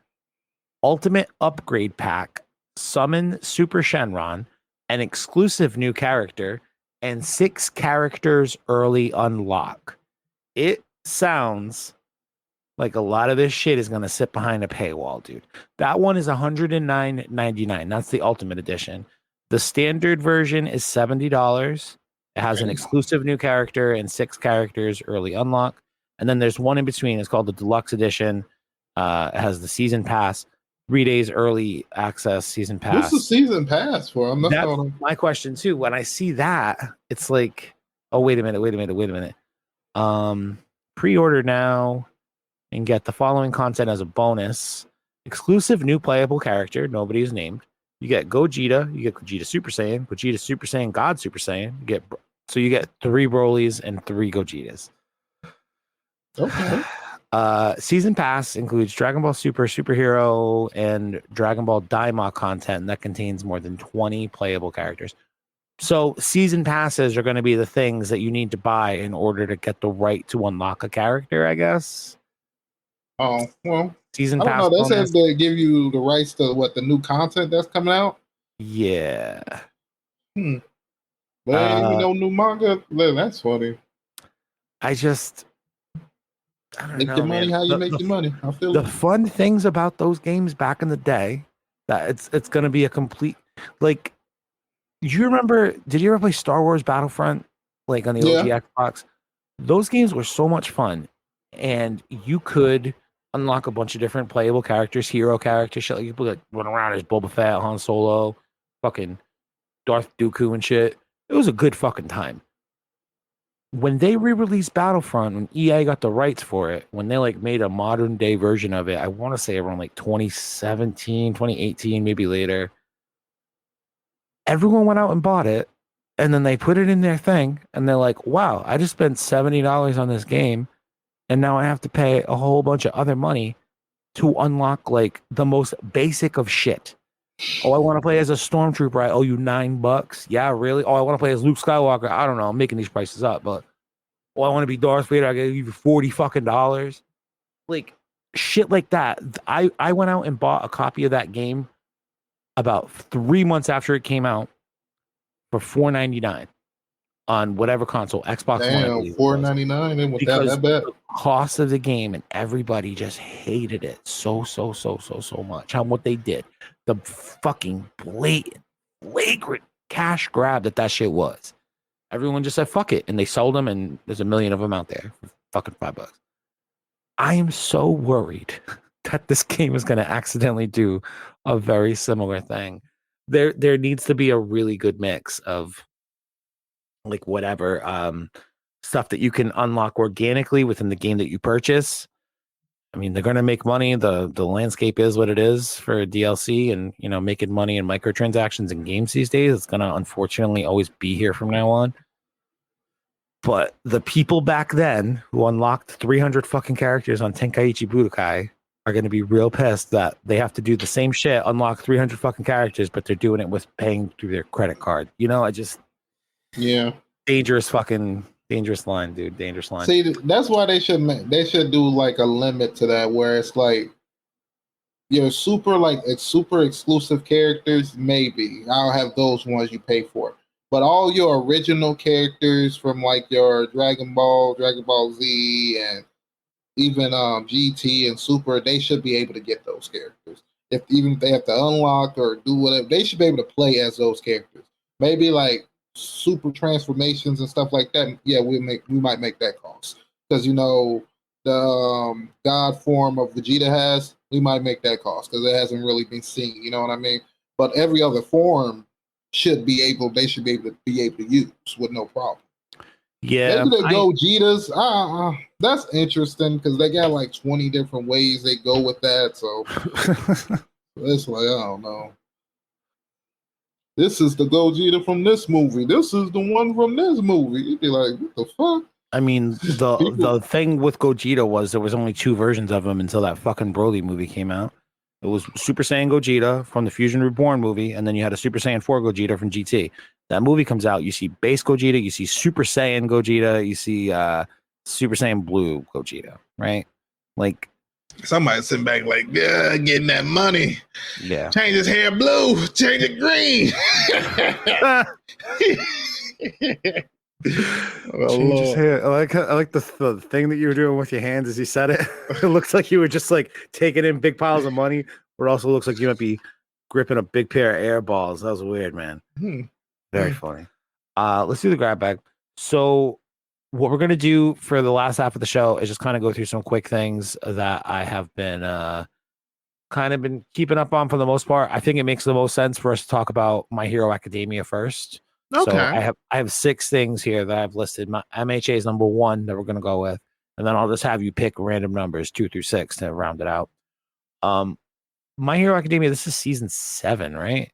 ultimate upgrade pack, summon Super Shenron, an exclusive new character, and 6 characters early unlock. It sounds like a lot of this shit is going to sit behind a paywall, dude. That one is $109.99. That's the ultimate edition. The standard version is $70. It has an exclusive new character and 6 characters early unlock. And then there's one in between. It's called the deluxe edition. It has the season pass, 3 days early access season pass. What's the season pass for? That's my question too. When I see that, it's like, oh, wait a minute. Pre-order now and get the following content as a bonus. Exclusive new playable character. Nobody is named. You get Gogeta. You get Gogeta Super Saiyan, God Super Saiyan. You get 3 Brolys and 3 Gogetas. Okay. Season pass includes Dragon Ball Super, Superhero, and Dragon Ball Daima content that contains more than 20 playable characters. So season passes are going to be the things that you need to buy in order to get the right to unlock a character, I guess. Oh, well. Season I don't pass. know. They said they give you the rights to the new content that's coming out? Yeah. But ain't even no new manga. That's funny. I don't make know, your money how you make your money. I feel the fun things about those games back in the day that it's going to be a complete, like, did you ever play Star Wars Battlefront, like on the OG Xbox? Those games were so much fun, and you could unlock a bunch of different playable characters, hero characters, shit. Like you could like run around as Boba Fett, Han Solo, fucking Darth Dooku and shit. It was a good fucking time. When they re-released Battlefront, when EA got the rights for it, when they like made a modern day version of it, I want to say around like 2017, 2018, maybe later, everyone went out and bought it. And then they put it in their thing and they're like, wow, I just spent $70 on this game. And now I have to pay a whole bunch of other money to unlock like the most basic of shit. Oh, I want to play as a stormtrooper. I owe you $9. Yeah, really? Oh, I want to play as Luke Skywalker. I don't know. I'm making these prices up, but oh, I want to be Darth Vader. I give you $40 like shit like that. I went out and bought a copy of that game about 3 months after it came out for $4.99 on whatever console, Xbox One. Damn, $4.99. It was that bad. The cost of the game, and everybody just hated it so much. How what they did, the fucking flagrant cash grab that shit was. Everyone just said fuck it, and they sold them, and there's a million of them out there for fucking $5. I am so worried that this game is going to accidentally do a very similar thing. There needs to be a really good mix of like whatever stuff that you can unlock organically within the game that you purchase. I mean, they're going to make money. The landscape is what it is for DLC, and you know, making money in microtransactions in games these days. It's going to unfortunately always be here from now on. But the people back then who unlocked 300 fucking characters on Tenkaichi Budokai are going to be real pissed that they have to do the same shit, unlock 300 fucking characters, but they're doing it with paying through their credit card. You know, dangerous line, dude. Dangerous line. See, that's why they should do like a limit to that, where it's like it's super exclusive characters. Maybe I'll have those ones you pay for, but all your original characters from like your Dragon Ball Z, and even GT and Super, they should be able to get those characters. Even if they have to unlock or do whatever, they should be able to play as those characters. Maybe like super transformations and stuff like that. Yeah, we might make that cost, because you know the god form of Vegeta has. We might make that cost because it hasn't really been seen. You know what I mean? But every other form they should be able to use with no problem. Yeah, maybe the Gogetas. That's interesting because they got like 20 different ways they go with that. So it's like, I don't know. This is the Gogeta from this movie. This is the one from this movie. You'd be like, what the fuck? I mean, the thing with Gogeta was there was only 2 versions of him until that fucking Broly movie came out. It was Super Saiyan Gogeta from the Fusion Reborn movie, and then you had a Super Saiyan 4 Gogeta from GT. That movie comes out, you see base Gogeta, you see Super Saiyan Gogeta, you see Super Saiyan Blue Gogeta, right? Like, somebody sitting back like, yeah, getting that money. Yeah. Change his hair blue, change it green. Change his hair. I like the thing that you were doing with your hands as you said it. It looks like you were just like taking in big piles of money, but it also looks like you might be gripping a big pair of air balls. That was weird, man. Very funny. Let's do the grab bag. So what we're going to do for the last half of the show is just kind of go through some quick things that I have been kind of been keeping up on for the most part. I think it makes the most sense for us to talk about My Hero Academia first. Okay. So I have 6 things here that I've listed. My MHA is number 1 that we're going to go with, and then I'll just have you pick random numbers 2 through 6 to round it out. My Hero Academia, this is season 7, right?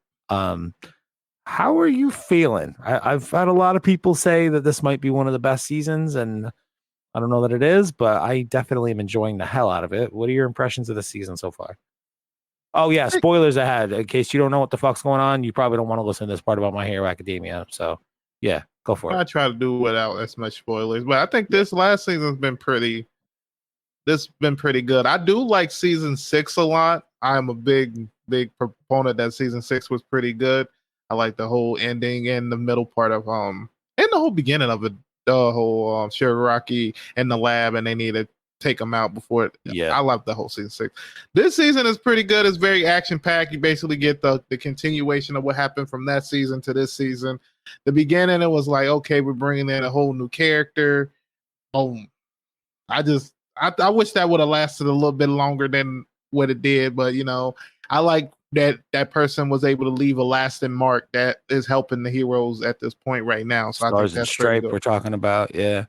How are you feeling? I've had a lot of people say that this might be one of the best seasons, and I don't know that it is, but I definitely am enjoying the hell out of it. What are your impressions of the season so far? Oh, yeah, spoilers ahead. In case you don't know what the fuck's going on, you probably don't want to listen to this part about My Hero Academia. So, yeah, go for it. I try to do without as much spoilers, but I think this last season's been pretty good. I do like season 6 a lot. I'm a big proponent that season 6 was pretty good. I like the whole ending and the middle part of and the whole beginning of it, the whole Shigaraki in the lab, and they need to take him out before it. Yeah, I love the whole season 6. This season is pretty good. It's very action packed. You basically get the continuation of what happened from that season to this season. The beginning, it was like, okay, we're bringing in a whole new character. I wish that would have lasted a little bit longer than what it did, but you know, I like that person was able to leave a lasting mark that is helping the heroes at this point right now. So I think Stars and that's pretty Stripe good. we're talking about. Yeah.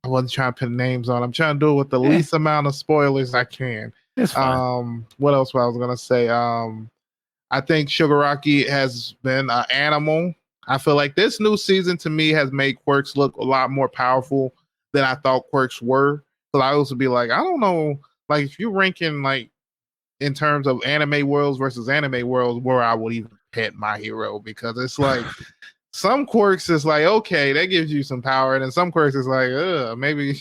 I wasn't trying to put names on. I'm trying to do it with the Eh. least amount of spoilers I can. It's fine. What else was I was gonna say? I think Shigaraki has been an animal. I feel like this new season to me has made quirks look a lot more powerful than I thought quirks were. But I also be like, I don't know, like if you're ranking like in terms of anime worlds versus anime worlds, where I would even pet my hero, because it's like some quirks is like, okay, that gives you some power, and then some quirks is like, maybe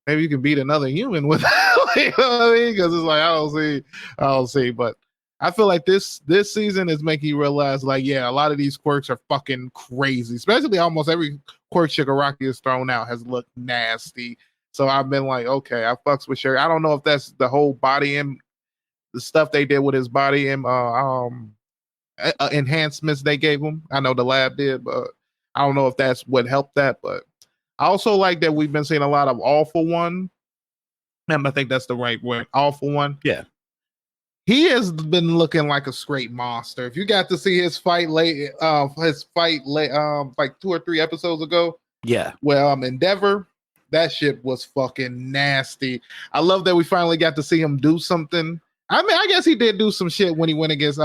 you can beat another human with that. You know what I mean? Because it's like I don't see. But I feel like this season is making you realize, like, yeah, a lot of these quirks are fucking crazy. Especially almost every quirk Shigaraki has thrown out has looked nasty. So I've been like, okay, I fucks with Shigaraki. I don't know if that's the whole body and the stuff they did with his body and enhancements they gave him. I know the lab did, but I don't know if that's what helped that. But I also like that we've been seeing a lot of Awful One. And I think that's the right word, Awful One. Yeah. He has been looking like a straight monster. If you got to see his fight like 2 or 3 episodes ago. Yeah. Well, Endeavor, that shit was fucking nasty. I love that we finally got to see him do something. I mean, I guess he did do some shit when he went against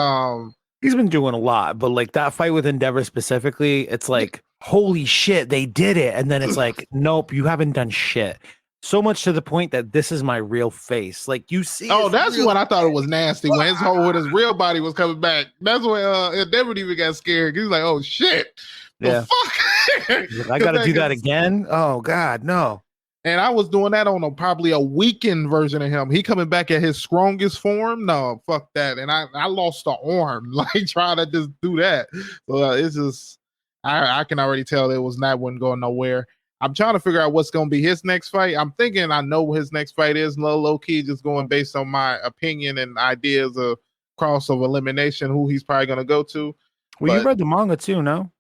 He's been doing a lot, but like that fight with Endeavor specifically, it's like, holy shit, they did it. And then it's like, nope, you haven't done shit. So much to the point that this is my real face. Like you see. Oh, that's when I thought it was nasty. When his real body was coming back. That's when Endeavor even got scared. He was like, oh shit. Yeah. Fuck? I gotta do that again. Oh God, no. And I was doing that on probably a weakened version of him. He coming back at his strongest form. No, fuck that. And I lost the arm, like trying to just do that. So it's just, I can already tell it was not one going nowhere. I'm trying to figure out what's going to be his next fight. I'm thinking I know what his next fight is. Low key, just going based on my opinion and ideas of cross of elimination, who he's probably going to go to. Well, you read the manga too, no?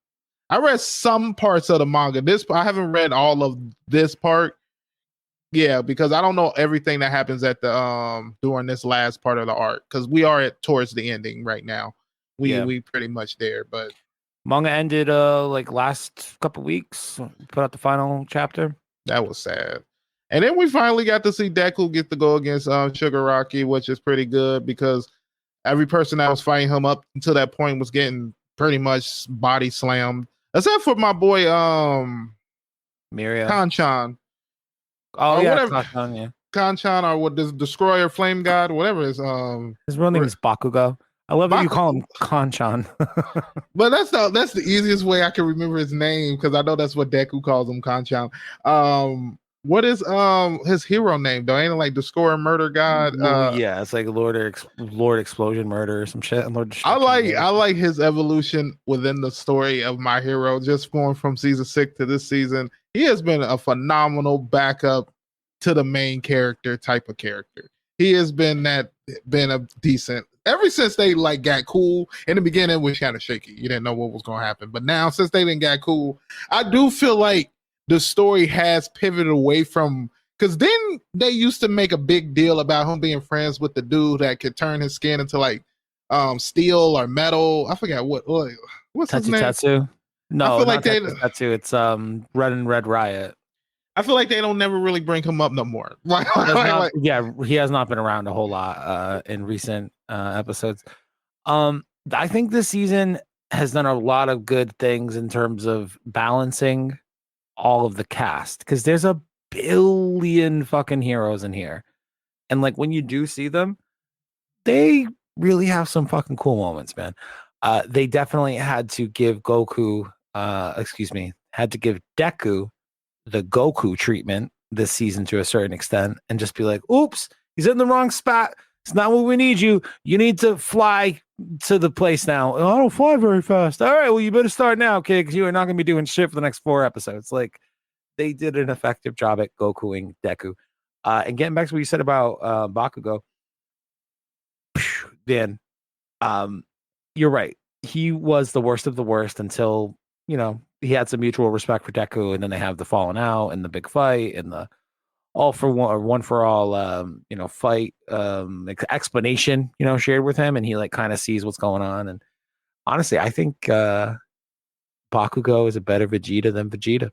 I read some parts of the manga. I haven't read all of this part. Yeah, because I don't know everything that happens at the during this last part of the arc, because we are towards the ending right now. We pretty much there, but manga ended like last couple weeks. Put out the final chapter. That was sad. And then we finally got to see Deku get to go against Shigaraki, which is pretty good because every person that was fighting him up until that point was getting pretty much body slammed, except for my boy Miria Kanchan. Oh yeah, Kanchan, yeah. Kanchan, or what, this Destroyer Flame God, whatever his real name is Bakugo. I love that you call him Kanchan. But that's the easiest way I can remember his name, because I know that's what Deku calls him, Kanchan. What is his hero name though? Ain't it like Destroyer Murder God? Yeah, it's like Lord Explosion Murder or some shit. I like his evolution within the story of My Hero, just going from season 6 to this season. He has been a phenomenal backup to the main character type of character. He has been a decent ever since they like got cool. In the beginning, it was kind of shaky. You didn't know what was going to happen. But now, since they didn't got cool, I do feel like the story has pivoted away from, because then they used to make a big deal about him being friends with the dude that could turn his skin into like steel or metal. I forgot what's his name. Tetsu. No, I feel like Tetsu. It's Red and Red Riot. I feel like they don't never really bring him up no more. Yeah, he has not been around a whole lot in recent episodes. I think this season has done a lot of good things in terms of balancing all of the cast, because there's a billion fucking heroes in here, and like when you do see them, they really have some fucking cool moments, man. They definitely had to give Deku the Goku treatment this season to a certain extent, and just be like, oops, he's in the wrong spot. It's not what we need you. You need to fly to the place now. Oh, I don't fly very fast. All right, well, you better start now, kid, because you are not going to be doing shit for the next 4 episodes. Like, they did an effective job at Gokuing Deku. And getting back to what you said about Bakugo, Dan, you're right. He was the worst of the worst until, he had some mutual respect for Deku, and then they have the falling out and the big fight and the all for one or one for all fight explanation shared with him, and he like kind of sees what's going on. And honestly, I think Bakugo is a better Vegeta than Vegeta,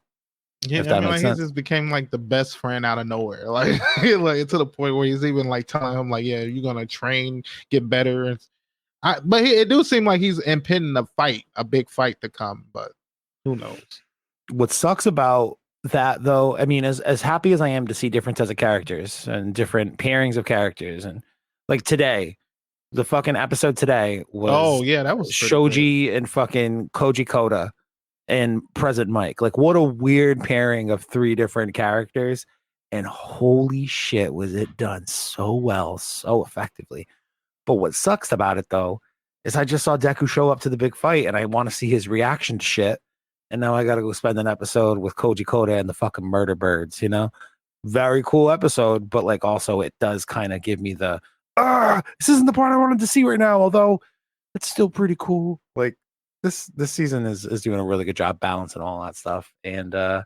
Yeah, if I that mean, makes like he sense. just became like the best friend out of nowhere, like like to the point where he's even like telling him like, yeah, you're gonna train, get better. But it do seem like he's impending a big fight to come, but who knows? What sucks about that though, I mean, as happy as I am to see different sets of characters and different pairings of characters, and like today, the fucking episode today Oh was yeah, that was pretty good. Shoji and fucking Koji Koda and Present Mike. Like, what a weird pairing of three different characters. And holy shit, was it done so well, so effectively. But what sucks about it though is I just saw Deku show up to the big fight and I want to see his reaction to shit. And now I got to go spend an episode with Koji Koda and the fucking murder birds, Very cool episode, but like also it does kind of give me the this isn't the part I wanted to see right now, although it's still pretty cool. Like this season is doing a really good job balancing all that stuff. And I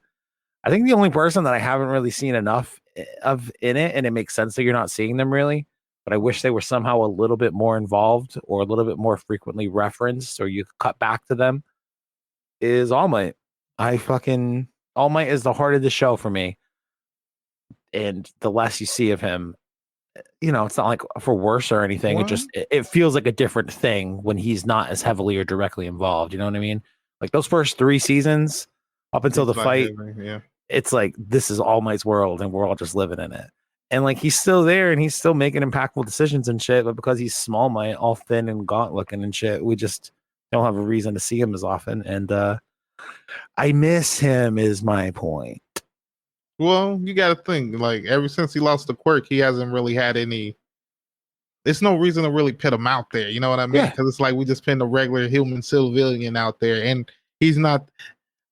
think the only person that I haven't really seen enough of in it, and it makes sense that you're not seeing them really, but I wish they were somehow a little bit more involved or a little bit more frequently referenced, or you could cut back to them, is All Might. All Might is the heart of the show for me. And the less you see of him, it's not like for worse or anything. What? It feels like a different thing when he's not as heavily or directly involved. You know what I mean? Like those first 3 seasons up until the It's like fight, yeah. it's like this is All Might's world and we're all just living in it. And like he's still there and he's still making impactful decisions and shit, but because he's Small Might, all thin and gaunt looking and shit, we just don't have a reason to see him as often. And I miss him is my point. Well, you got to think like ever since he lost the quirk, he hasn't really had any. There's no reason to really put him out there. You know what I mean? Yeah. Because it's like we just put a regular human civilian out there, and he's not.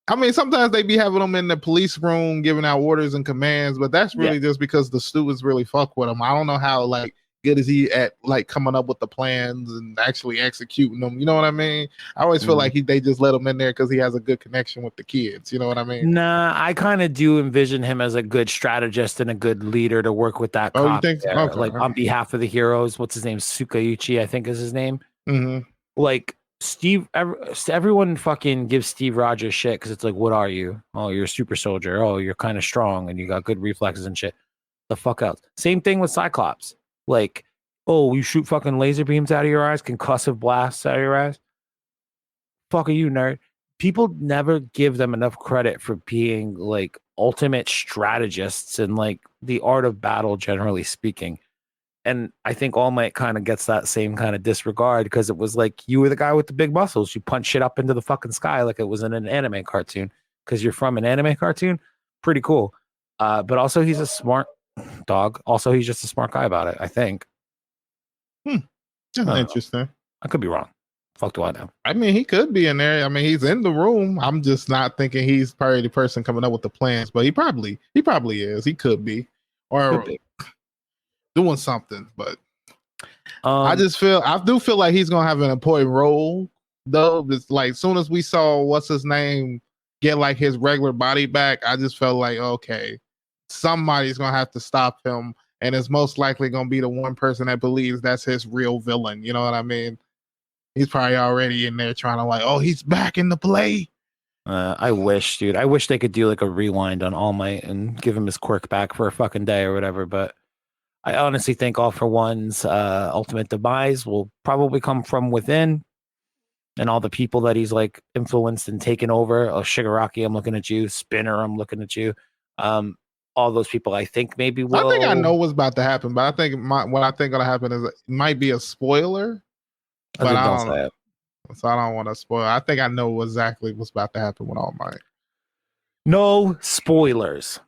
I mean, sometimes they be having him in the police room giving out orders and commands, but that's really just because the students really fuck with him. I don't know how like good is he at like coming up with the plans and actually executing them. You know what I mean? I always feel like they just let him in there because he has a good connection with the kids. You know what I mean? Nah, I kind of do envision him as a good strategist and a good leader to work with that Oh, you cop think so? there, Okay. like on behalf of the heroes. What's his name? Sukaichi, I think is his name. Mm-hmm. Like everyone fucking gives Steve Rogers shit because it's like, what are you? Oh, you're a super soldier. Oh, you're kind of strong and you got good reflexes and shit. The fuck else? Same thing with Cyclops. Like, oh, you shoot fucking laser beams out of your eyes, concussive blasts out of your eyes. Fuck are you, nerd? People never give them enough credit for being like ultimate strategists and like the art of battle, generally speaking. And I think All Might kind of gets that same kind of disregard because it was like you were the guy with the big muscles. You punch shit up into the fucking sky like it was in an anime cartoon because you're from an anime cartoon. Pretty cool. But also he's a smart dog. Also, he's just a smart guy about it, I think. Interesting. I could be wrong. Fuck do I know? I mean, he could be in there. I mean, he's in the room. I'm just not thinking he's probably the person coming up with the plans, but he probably is. He could be, or doing something. But I do feel like he's gonna have an important role, though. It's like as soon as we saw what's his name get like his regular body back, I just felt like okay, somebody's gonna have to stop him, and it's most likely gonna be the one person that believes that's his real villain. You know what I mean? He's probably already in there trying to like, oh, he's back in the play. I wish, dude. I wish they could do like a rewind on All Might and give him his quirk back for a fucking day or whatever. But I honestly think All for One's ultimate demise will probably come from within, and all the people that he's like influenced and taken over. Oh, Shigaraki, I'm looking at you. Spinner, I'm looking at you. All those people, I think maybe will. I think I know what's about to happen, but I think what I think gonna happen is it might be a spoiler. But I don't know. So I don't want to spoil. I think I know exactly what's about to happen with All Might. No spoilers.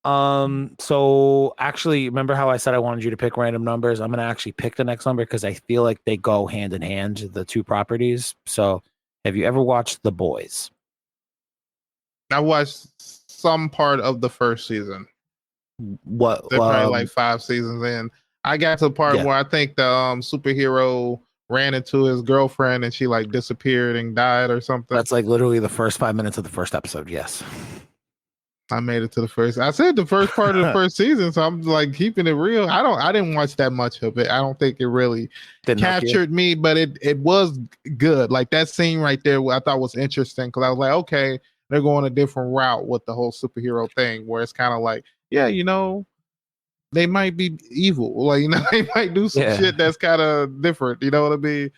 So actually, remember how I said I wanted you to pick random numbers? I'm gonna actually pick the next number because I feel like they go hand in hand, the two properties. So have you ever watched The Boys? I watched some part of the first season. What? They're probably like 5 seasons in. I got to the part where I think the superhero ran into his girlfriend and she like disappeared and died or something. That's like literally the first 5 minutes of the first episode. Yes. I made it to the first. I said the first part of the first season, so I'm like keeping it real. I didn't watch that much of it. I don't think it really captured me, but it was good. Like that scene right there, I thought was interesting because I was like, okay, they're going a different route with the whole superhero thing, where it's kind of like, yeah, they might be evil, like they might do some shit that's kind of different. You know what I mean?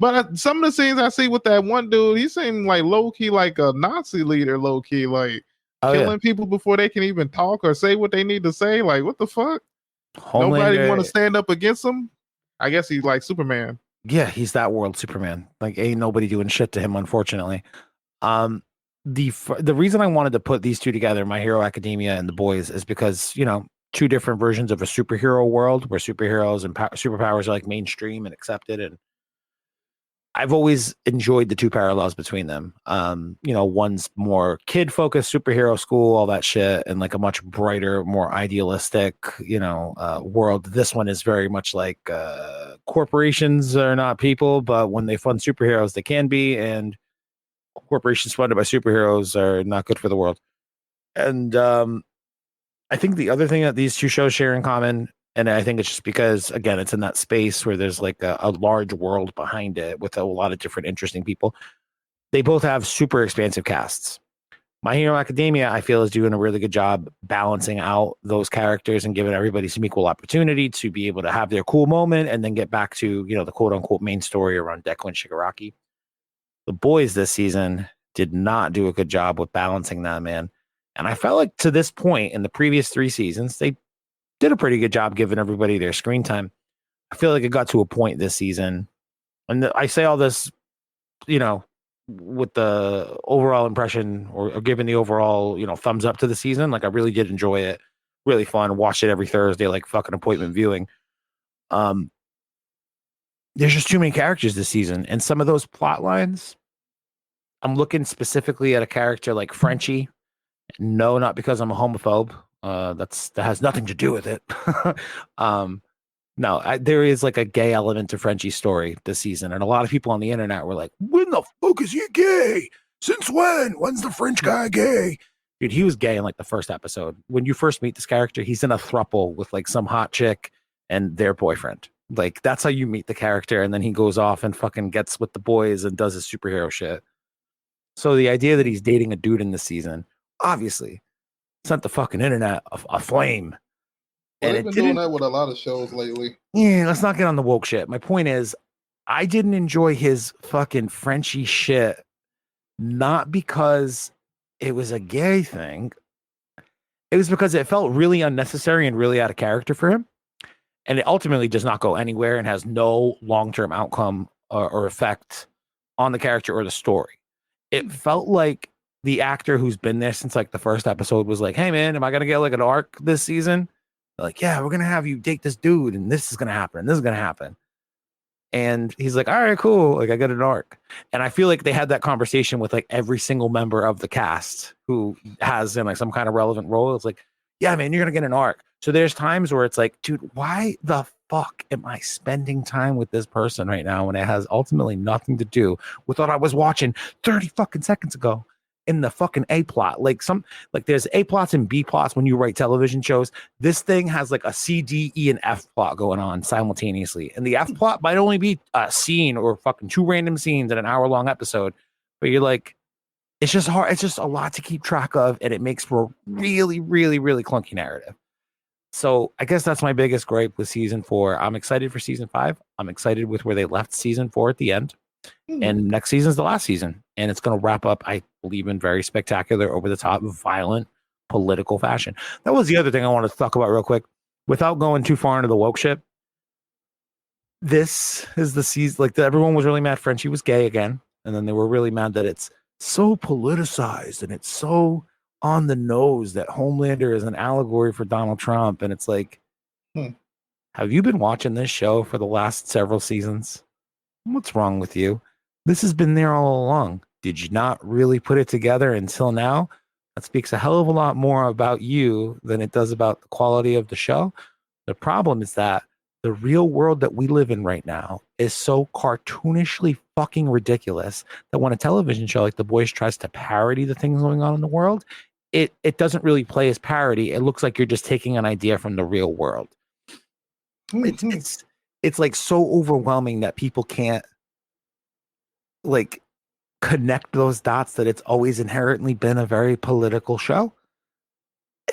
But some of the scenes I see with that one dude, he seemed like low key, like a Nazi leader, low key, like. Killing people before they can even talk or say what they need to say. Like, what the fuck? Nobody want to stand up against him. I guess he's like Superman. Yeah, he's that world Superman. Like, ain't nobody doing shit to him, unfortunately. The reason I wanted to put these two together, My Hero Academia and The Boys, is because two different versions of a superhero world where superheroes and superpowers are like mainstream and accepted, and I've always enjoyed the two parallels between them. One's more kid-focused superhero school, all that shit, and like a much brighter, more idealistic, world. This one is very much like corporations are not people, but when they fund superheroes, they can be, and corporations funded by superheroes are not good for the world. And I think the other thing that these two shows share in common, and I think it's just because, again, it's in that space where there's like a large world behind it with a lot of different interesting people. They both have super expansive casts. My Hero Academia, I feel, is doing a really good job balancing out those characters and giving everybody some equal opportunity to be able to have their cool moment and then get back to, the quote unquote main story around Deku and Shigaraki. The Boys this season did not do a good job with balancing that, man. And I felt like to this point in the previous 3 seasons, they did a pretty good job giving everybody their screen time. I feel like it got to a point this season, and I say all this, with the overall impression or giving the overall, thumbs up to the season. Like I really did enjoy it, really fun. Watched it every Thursday, like fucking appointment viewing. There's just too many characters this season, and some of those plot lines. I'm looking specifically at a character like Frenchie. No, not because I'm a homophobe. That has nothing to do with it. No, there is like a gay element to Frenchie's story this season, and a lot of people on the internet were like, "When the fuck is he gay? Since when? When's the French guy gay?" Dude, he was gay in like the first episode. When you first meet this character, he's in a throuple with like some hot chick and their boyfriend. Like that's how you meet the character, and then he goes off and fucking gets with the boys and does his superhero shit. So the idea that he's dating a dude in this season, obviously, sent the fucking internet aflame. Well, they've been doing that with a lot of shows lately. Yeah, let's not get on the woke shit. My point is, I didn't enjoy his fucking Frenchie shit, not because it was a gay thing. It was because it felt really unnecessary and really out of character for him. And it ultimately does not go anywhere and has no long-term outcome or effect on the character or the story. It felt like the actor who's been there since like the first episode was like, "Hey man, am I gonna get like an arc this season?" They're like, "Yeah, we're gonna have you date this dude, and this is gonna happen, and this is gonna happen." And he's like, "All right, cool. Like I got an arc." And I feel like they had that conversation with like every single member of the cast who has in like some kind of relevant role. It's like, "Yeah, man, you're gonna get an arc." So there's times where it's like, dude, why the fuck am I spending time with this person right now when it has ultimately nothing to do with what I was watching 30 fucking seconds ago in the fucking A plot? Like there's A plots and B plots when you write television shows. This thing has like a C, D, E, and F plot going on simultaneously. And the F plot might only be a scene or fucking 2 random scenes in an hour-long episode. But you're like, it's just hard. It's just a lot to keep track of, and it makes for a really, really, really clunky narrative. So I guess that's my biggest gripe with season 4. I'm excited for season 5. I'm excited with where they left season 4 at the end. And next season's the last season. And it's going to wrap up, I believe, in very spectacular, over-the-top, violent, political fashion. That was the other thing I wanted to talk about real quick. Without going too far into the woke shit, this is the season, like everyone was really mad Frenchie was gay again. And then they were really mad that it's so politicized and it's so on the nose that Homelander is an allegory for Donald Trump. And it's like, have you been watching this show for the last several seasons? What's wrong with you? This has been there all along. Did you not really put it together until now? That speaks a hell of a lot more about you than it does about the quality of the show. The problem is that the real world that we live in right now is so cartoonishly fucking ridiculous that when a television show like The Boys tries to parody the things going on in the world, it doesn't really play as parody. It looks like you're just taking an idea from the real world. It's like so overwhelming that people can't like connect those dots that it's always inherently been a very political show.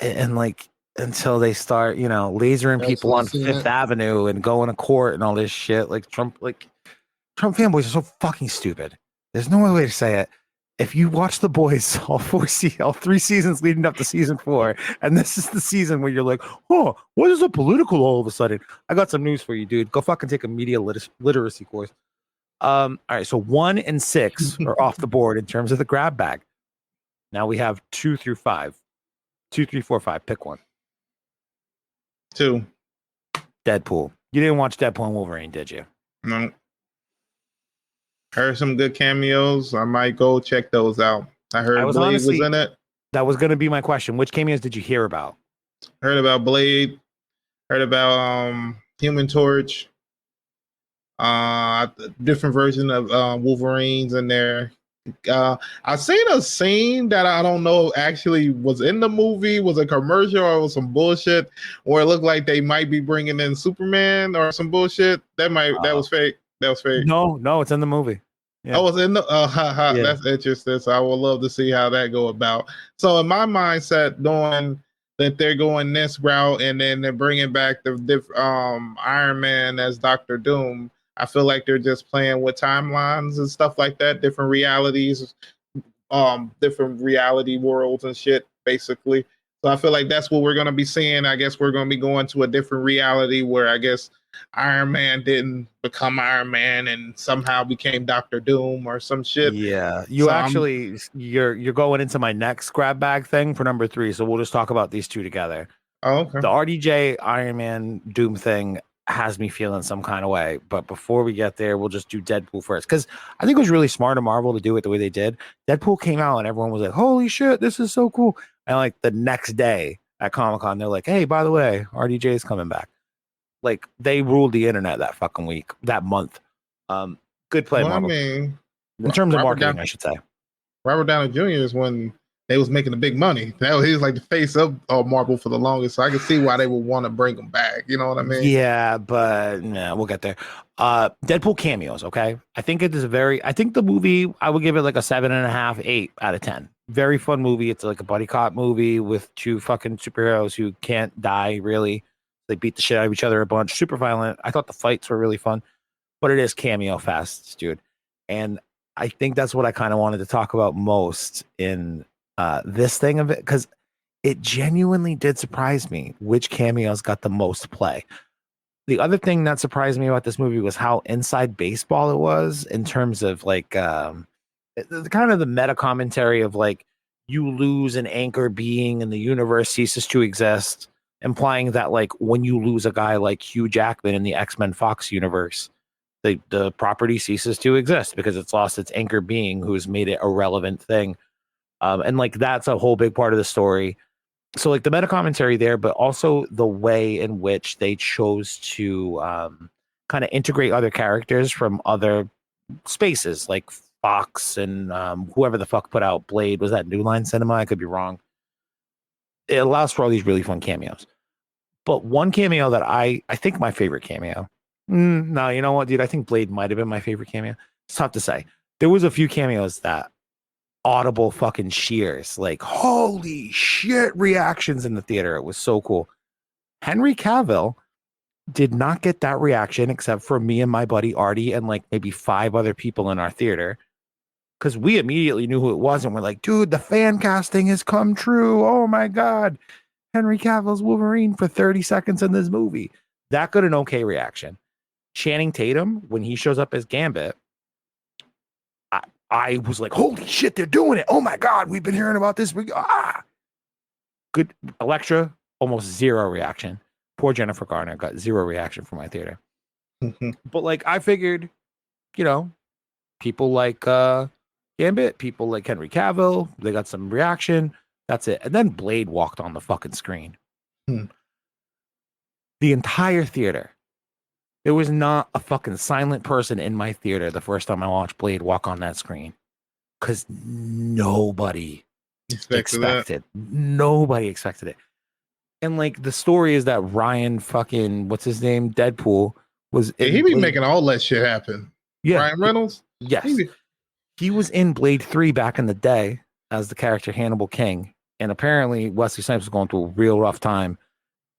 And like until they start, lasering people on Fifth Avenue and going to court and all this shit, like Trump fanboys are so fucking stupid. There's no other way to say it. If you watch The Boys all 3 seasons leading up to season 4, and this is the season where you're like, oh, what is a political all of a sudden? I got some news for you, dude. Go fucking take a media literacy course. All right, so 1 and 6 are off the board in terms of the grab bag. Now we have 2 through 5. 2, 3, 4, 5. Pick one. 2. Deadpool. You didn't watch Deadpool and Wolverine, did you? No. Heard some good cameos. I might go check those out. I heard Blade was in it. That was going to be my question. Which cameos did you hear about? Heard about Blade. Heard about Human Torch. Different version of Wolverines in there. I seen a scene that I don't know actually was in the movie, was a commercial or was some bullshit, or it looked like they might be bringing in Superman or some bullshit. That was fake. That was fake. No, it's in the movie. Yeah. I was in the yeah. That's interesting. So I would love to see how that go about. So in my mindset, knowing that they're going this route and then they're bringing back the Iron Man as Doctor Doom, I feel like they're just playing with timelines and stuff like that, different realities, different reality worlds and shit, basically. So I feel like that's what we're going to be seeing. I guess we're going to be going to a different reality where I guess Iron Man didn't become Iron Man and somehow became Doctor Doom or some shit. Yeah, you're going into my next grab bag thing for number 3. So we'll just talk about these two together. Oh, okay. The RDJ Iron Man Doom thing has me feeling some kind of way. But before we get there, we'll just do Deadpool first. Because I think it was really smart of Marvel to do it the way they did. Deadpool came out and everyone was like, holy shit, this is so cool. And like the next day at Comic-Con, they're like, hey, by the way, RDJ is coming back. Like they ruled the internet that fucking week, that month. Good play, Marvel. In terms of marketing, I should say. Robert Downey Jr. is when they was making the big money. He was like the face of Marvel for the longest, so I can see why they would want to bring him back. You know what I mean? Yeah, but we'll get there. Deadpool cameos, okay? I think the movie, I would give it like a 7.5, 8 out of 10. Very fun movie. It's like a buddy cop movie with 2 fucking superheroes who can't die, really. They beat the shit out of each other a bunch. Super violent. I thought the fights were really fun, but it is cameo fest, dude. And I think that's what I kind of wanted to talk about most in this thing of it, because it genuinely did surprise me which cameos got the most play. The other thing that surprised me about this movie was how inside baseball it was in terms of like kind of the meta commentary of like you lose an anchor being and the universe ceases to exist, implying that like when you lose a guy like Hugh Jackman in the X-Men Fox universe, the property ceases to exist because it's lost its anchor being who's made it a relevant thing. And like that's a whole big part of the story. So like the meta commentary there, but also the way in which they chose to kind of integrate other characters from other spaces, like Fox and whoever the fuck put out Blade. Was that New Line Cinema? I could be wrong. It allows for all these really fun cameos. But one cameo that I think my favorite cameo. No, you know what, dude? I think Blade might have been my favorite cameo. It's tough to say. There was a few cameos that audible fucking cheers, like holy shit reactions in the theater. It was so cool. Henry Cavill did not get that reaction except for me and my buddy Artie and like maybe 5 other people in our theater, because we immediately knew who it was and we're like, dude, the fan casting has come true. Oh my god, Henry Cavill's Wolverine for 30 seconds in this movie. That got an okay reaction. Channing Tatum, when he shows up as Gambit, I was like, holy shit, they're doing it. Oh my God, we've been hearing about this. Good. Elektra, almost 0 reaction. Poor Jennifer Garner got 0 reaction from my theater. But like, I figured, people like Gambit, people like Henry Cavill, they got some reaction. That's it. And then Blade walked on the fucking screen. The entire theater. There was not a fucking silent person in my theater the first time I watched Blade walk on that screen. Because nobody expected. Nobody expected it. And like the story is that Ryan fucking what's his name? Deadpool was in he be making all that shit happen. Yeah. Ryan Reynolds? Yes. He was in Blade 3 back in the day as the character Hannibal King. And apparently Wesley Snipes was going through a real rough time,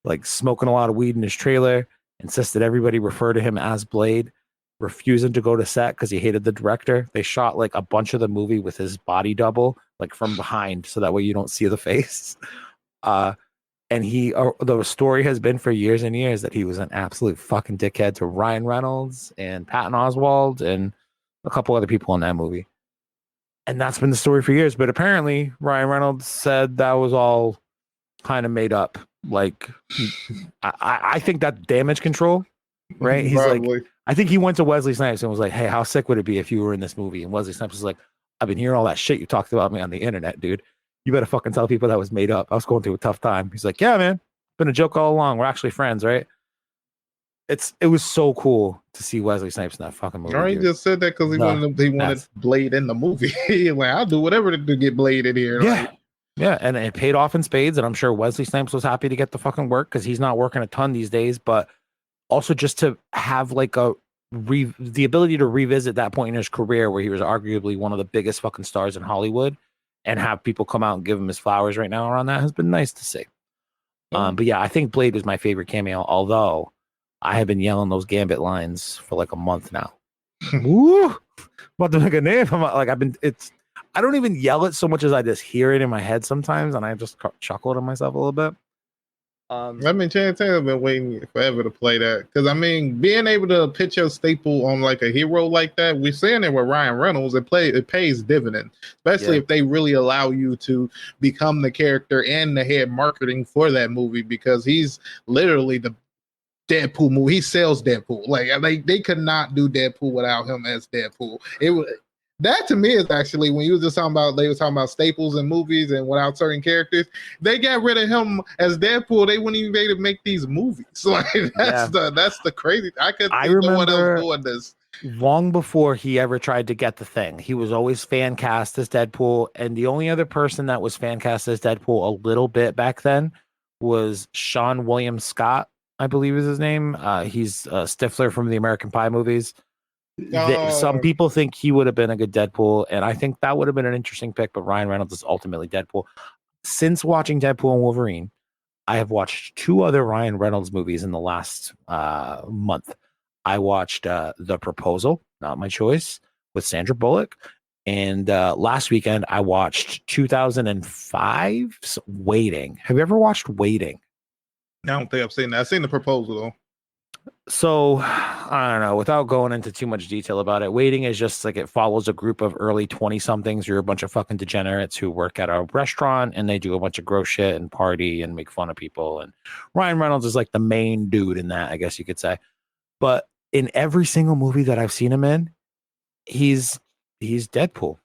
like smoking a lot of weed in his trailer, insisted everybody refer to him as Blade, refusing to go to set because he hated the director. They shot like a bunch of the movie with his body double, like from behind, so that way you don't see the face. And the story has been for years and years that he was an absolute fucking dickhead to Ryan Reynolds and Patton Oswalt and a couple other people in that movie. And that's been the story for years. But apparently Ryan Reynolds said that was all kind of made up. Like, I think that damage control, right? He's Probably. like, I think he went to Wesley Snipes and was like, hey, how sick would it be if you were in this movie? And Wesley Snipes was like, I've been hearing all that shit you talked about me on the internet, dude. You better fucking tell people that was made up. I was going through a tough time. He's like, yeah, man, been a joke all along. We're actually friends, right? It was so cool to see Wesley Snipes in that fucking movie. He just said that because he wanted Blade in the movie. Like, I'll do whatever to get Blade in here. Yeah. Like, yeah, and it paid off in spades, and I'm sure Wesley Snipes was happy to get the fucking work because he's not working a ton these days, but also just to have like the ability to revisit that point in his career where he was arguably one of the biggest fucking stars in Hollywood and have people come out and give him his flowers right now around that has been nice to see. But yeah, I think Blade was my favorite cameo, although I have been yelling those Gambit lines for like a month now. Woo! About to make a name. I don't even yell it so much as I just hear it in my head sometimes, and I just chuckle to myself a little bit. I mean, Channing Tatum been waiting forever to play that because I mean, being able to pitch your staple on like a hero like that, we're seeing it with Ryan Reynolds. It pays dividend, especially if they really allow you to become the character and the head marketing for that movie because he's literally the Deadpool movie. He sells Deadpool. Like they could not do Deadpool without him as Deadpool. That to me is actually when you was just talking about they were talking about staples in movies and without certain characters, they got rid of him as Deadpool. They wouldn't even be able to make these movies. Like that's the crazy. I remember no one else doing this. Long before he ever tried to get the thing, he was always fan cast as Deadpool, and the only other person that was fan cast as Deadpool a little bit back then was Sean William Scott, I believe is his name. He's Stifler from the American Pie movies. Some people think he would have been a good Deadpool, and I think that would have been an interesting pick, but Ryan Reynolds is ultimately Deadpool. Since watching Deadpool and Wolverine, I have watched 2 other Ryan Reynolds movies in the last month. I watched The Proposal, not my choice, with Sandra Bullock, and last weekend I watched 2005's Waiting. Have you ever watched Waiting? I don't think I've seen that. I've seen The Proposal, though. So, I don't know, without going into too much detail about it, Waiting is just like it follows a group of early 20-somethings who are a bunch of fucking degenerates who work at a restaurant and they do a bunch of gross shit and party and make fun of people. And Ryan Reynolds is like the main dude in that, I guess you could say. But in every single movie that I've seen him in, he's Deadpool.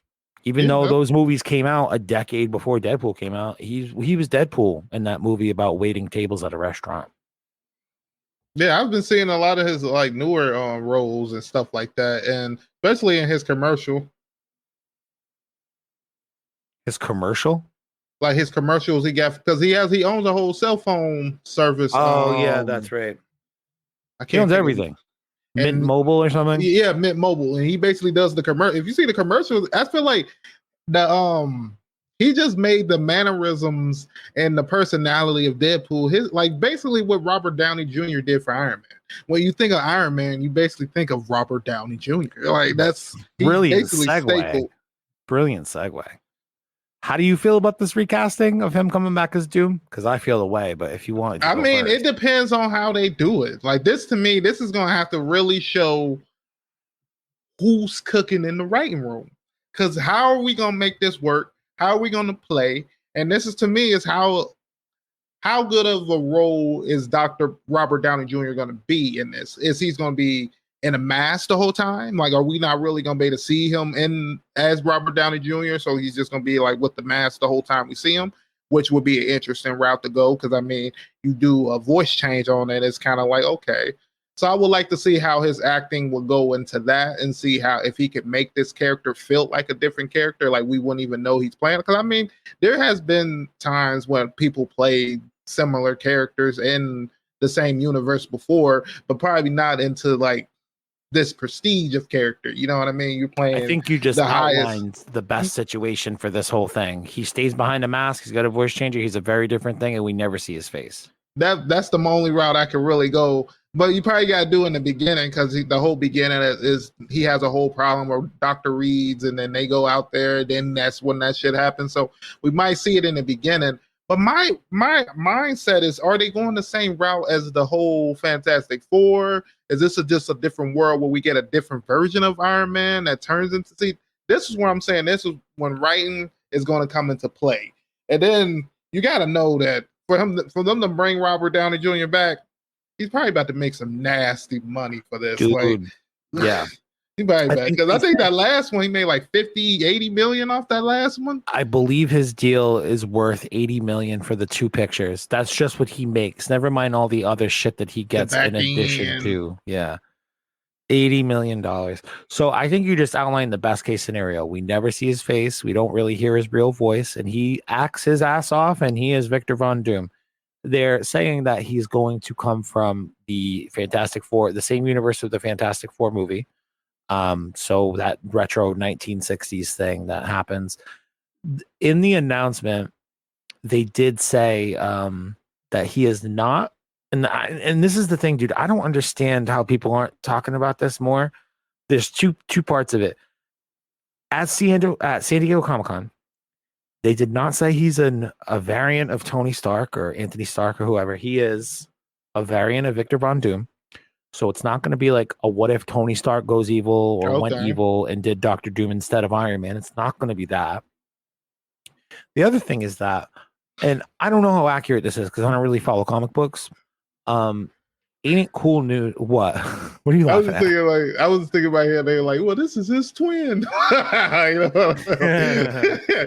Even though those movies came out a decade before Deadpool came out, he was Deadpool in that movie about waiting tables at a restaurant. Yeah, I've been seeing a lot of his like newer roles and stuff like that, and especially in his commercial. His commercial? Like his commercials he got because he owns a whole cell phone service. Oh yeah, that's right. He owns everything. Mint Mobile or something? Yeah, Mint Mobile. And he basically does the commercial. If you see the commercials, I feel like the he just made the mannerisms and the personality of Deadpool his like basically what Robert Downey Jr. did for Iron Man. When you think of Iron Man, you basically think of Robert Downey Jr. Like that's brilliant segue. Brilliant segue. How do you feel about this recasting of him coming back as Doom? Because I feel the way, but if you want to, it depends on how they do it. Like this to me, this is gonna have to really show who's cooking in the writing room. Because how are we gonna make this work? How are we going to play? And this is to me is how good of a role is Dr. Robert Downey Jr. going to be in this? Is he's going to be in a mask the whole time? Like, are we not really going to be able to see him as Robert Downey Jr.? So he's just going to be like with the mask the whole time we see him, which would be an interesting route to go. Because I mean, you do a voice change on it. It's kind of like, okay, So I would like to see how his acting will go into that and see how if he could make this character feel like a different character, like we wouldn't even know he's playing. Because I mean, there has been times when people played similar characters in the same universe before, but probably not into like this prestige of character. You know what I mean? You're playing. I think you just the highest. outlined the best situation for this whole thing. He stays behind a mask. He's got a voice changer. He's a very different thing, and we never see his face. That's the only route I can really go. But you probably got to do in the beginning because the whole beginning is he has a whole problem where Dr. reads and then they go out there. Then that's when that shit happens. So we might see it in the beginning. But my mindset is, are they going the same route as the whole Fantastic Four? Is this just a different world where we get a different version of Iron Man that turns into, see, this is what I'm saying. This is when writing is going to come into play. And then you got to know that for them to bring Robert Downey Jr. back, he's probably about to make some nasty money for this. Dude, like, yeah. Because I think that last one, he made like 50, 80 million off that last one. I believe his deal is worth 80 million for the 2 pictures. That's just what he makes. Never mind all the other shit that he gets in addition to. Yeah. $80 million. So I think you just outlined the best case scenario. We never see his face. We don't really hear his real voice, and he acts his ass off, and he is Victor Von Doom. They're saying that he's going to come from the Fantastic Four, the same universe of the Fantastic Four movie. So that retro 1960s thing that happens. In the announcement, they did say that he is not. And this is the thing, dude. I don't understand how people aren't talking about this more. There's two parts of it. At San Diego Comic-Con, they did not say he's a variant of Tony Stark or Anthony Stark or whoever. He is a variant of Victor Von Doom. So it's not going to be like a what if Tony Stark goes evil or went evil and did Dr. Doom instead of Iron Man. It's not going to be that. The other thing is that, and I don't know how accurate this is because I don't really follow comic books. Ain't it cool news? What? What are you laughing at? I was thinking about here. They were like, well, this is his twin.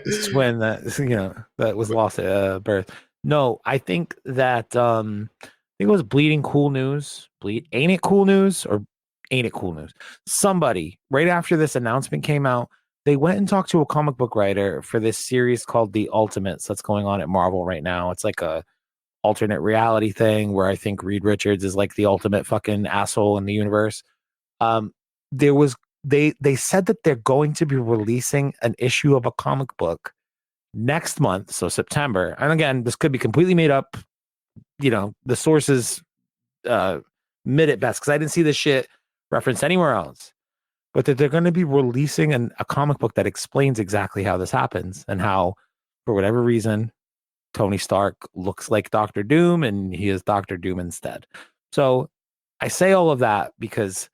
His twin that was lost at birth. No, I think that I think it was Bleeding Cool News. Ain't it cool news or ain't it cool news? Somebody right after this announcement came out, they went and talked to a comic book writer for this series called The Ultimates that's going on at Marvel right now. It's like a alternate reality thing where I think Reed Richards is like the ultimate fucking asshole in the universe. They said that they're going to be releasing an issue of a comic book next month, so September. And again, this could be completely made up. The sources mid at best because I didn't see this shit referenced anywhere else. But that they're going to be releasing a comic book that explains exactly how this happens and how, for whatever reason, Tony Stark looks like Dr. Doom and he is Dr. Doom instead. So I say all of that because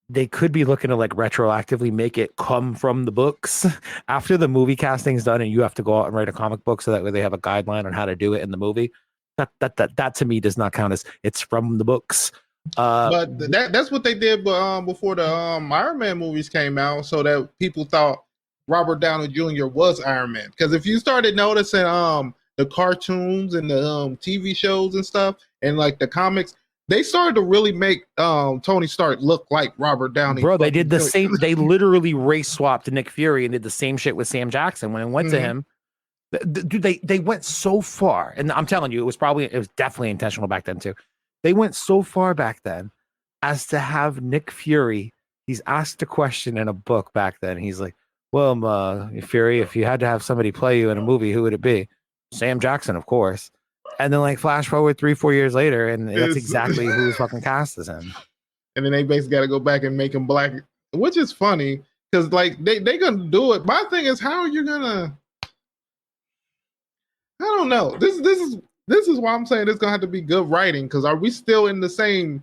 they could be looking to like retroactively make it come from the books after the movie casting's done and you have to go out and write a comic book so that way they have a guideline on how to do it in the movie. That to me does not count as it's from the books. But that's what they did before the Iron Man movies came out, so that people thought Robert Downey Jr. was Iron Man. Because if you started noticing the cartoons and the TV shows and stuff and like the comics, they started to really make Tony Stark look like Robert Downey. Bro, they did the same. They literally race swapped Nick Fury and did the same shit with Sam Jackson when it went to him. Dude, they went so far, and I'm telling you, it was definitely intentional back then too. They went so far back then as to have Nick Fury. He's asked a question in a book back then. He's like, well, Fury, if you had to have somebody play you in a movie, who would it be? Sam Jackson, of course. And then like flash forward 3-4 years later, and that's exactly who's fucking cast as him. And then they basically got to go back and make him black, which is funny because like they gonna do it. My thing is, how are you gonna? I don't know. This is why I'm saying it's gonna have to be good writing. Because are we still in the same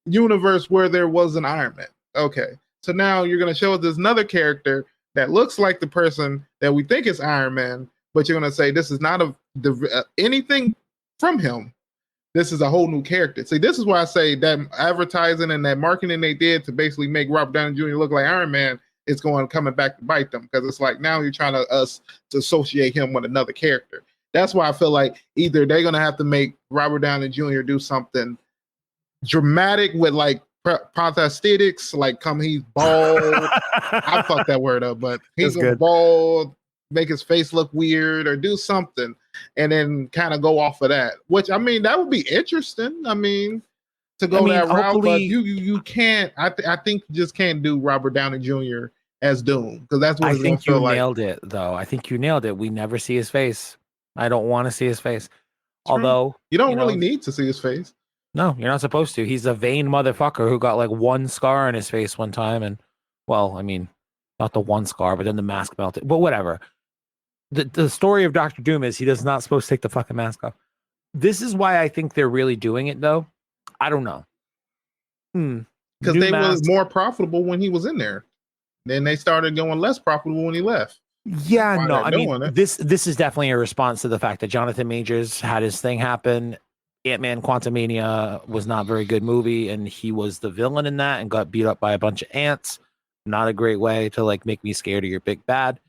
universe where there was an Iron Man? Okay, so now you're gonna show us this another character that looks like the person that we think is Iron Man, but you're gonna say this is not anything from him. This is a whole new character. See, this is why I say that advertising and that marketing they did to basically make Robert Downey Jr. look like Iron Man is coming back to bite them, because it's like now you're trying to associate him with another character. That's why I feel like either they're gonna have to make Robert Downey Jr. do something dramatic with like prosthetics, like he's bald. I fucked that word up, but he's gonna bald, make his face look weird, or do something, and then kind of go off of that. Which I mean, that would be interesting. I mean, to go that route, but you can't. I think you just can't do Robert Downey Jr. as Doom, because that's what I it's gonna think you feel like. nailed it, though. I think you nailed it. We never see his face. I don't want to see his face. True. Although you don't really need to see his face. No, you're not supposed to. He's a vain motherfucker who got like one scar on his face one time, and well, I mean, not the one scar, but then the mask melted. But whatever. The story of Doctor Doom is he does not supposed to take the fucking mask off. This is why I think they're really doing it, though. I don't know. Because they were more profitable when he was in there. Then they started going less profitable when he left. Yeah, no, I mean, this is definitely a response to the fact that Jonathan Majors had his thing happen. Ant-Man Quantumania was not a very good movie, and he was the villain in that and got beat up by a bunch of ants. Not a great way to like make me scared of your big bad.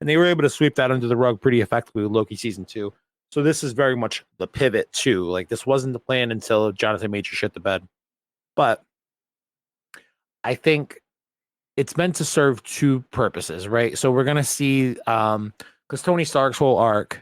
And they were able to sweep that under the rug pretty effectively with Loki season 2. So this is very much the pivot too. Like this wasn't the plan until Jonathan Majors shit the bed. But I think it's meant to serve two purposes, right? So we're gonna see because Tony Stark's heart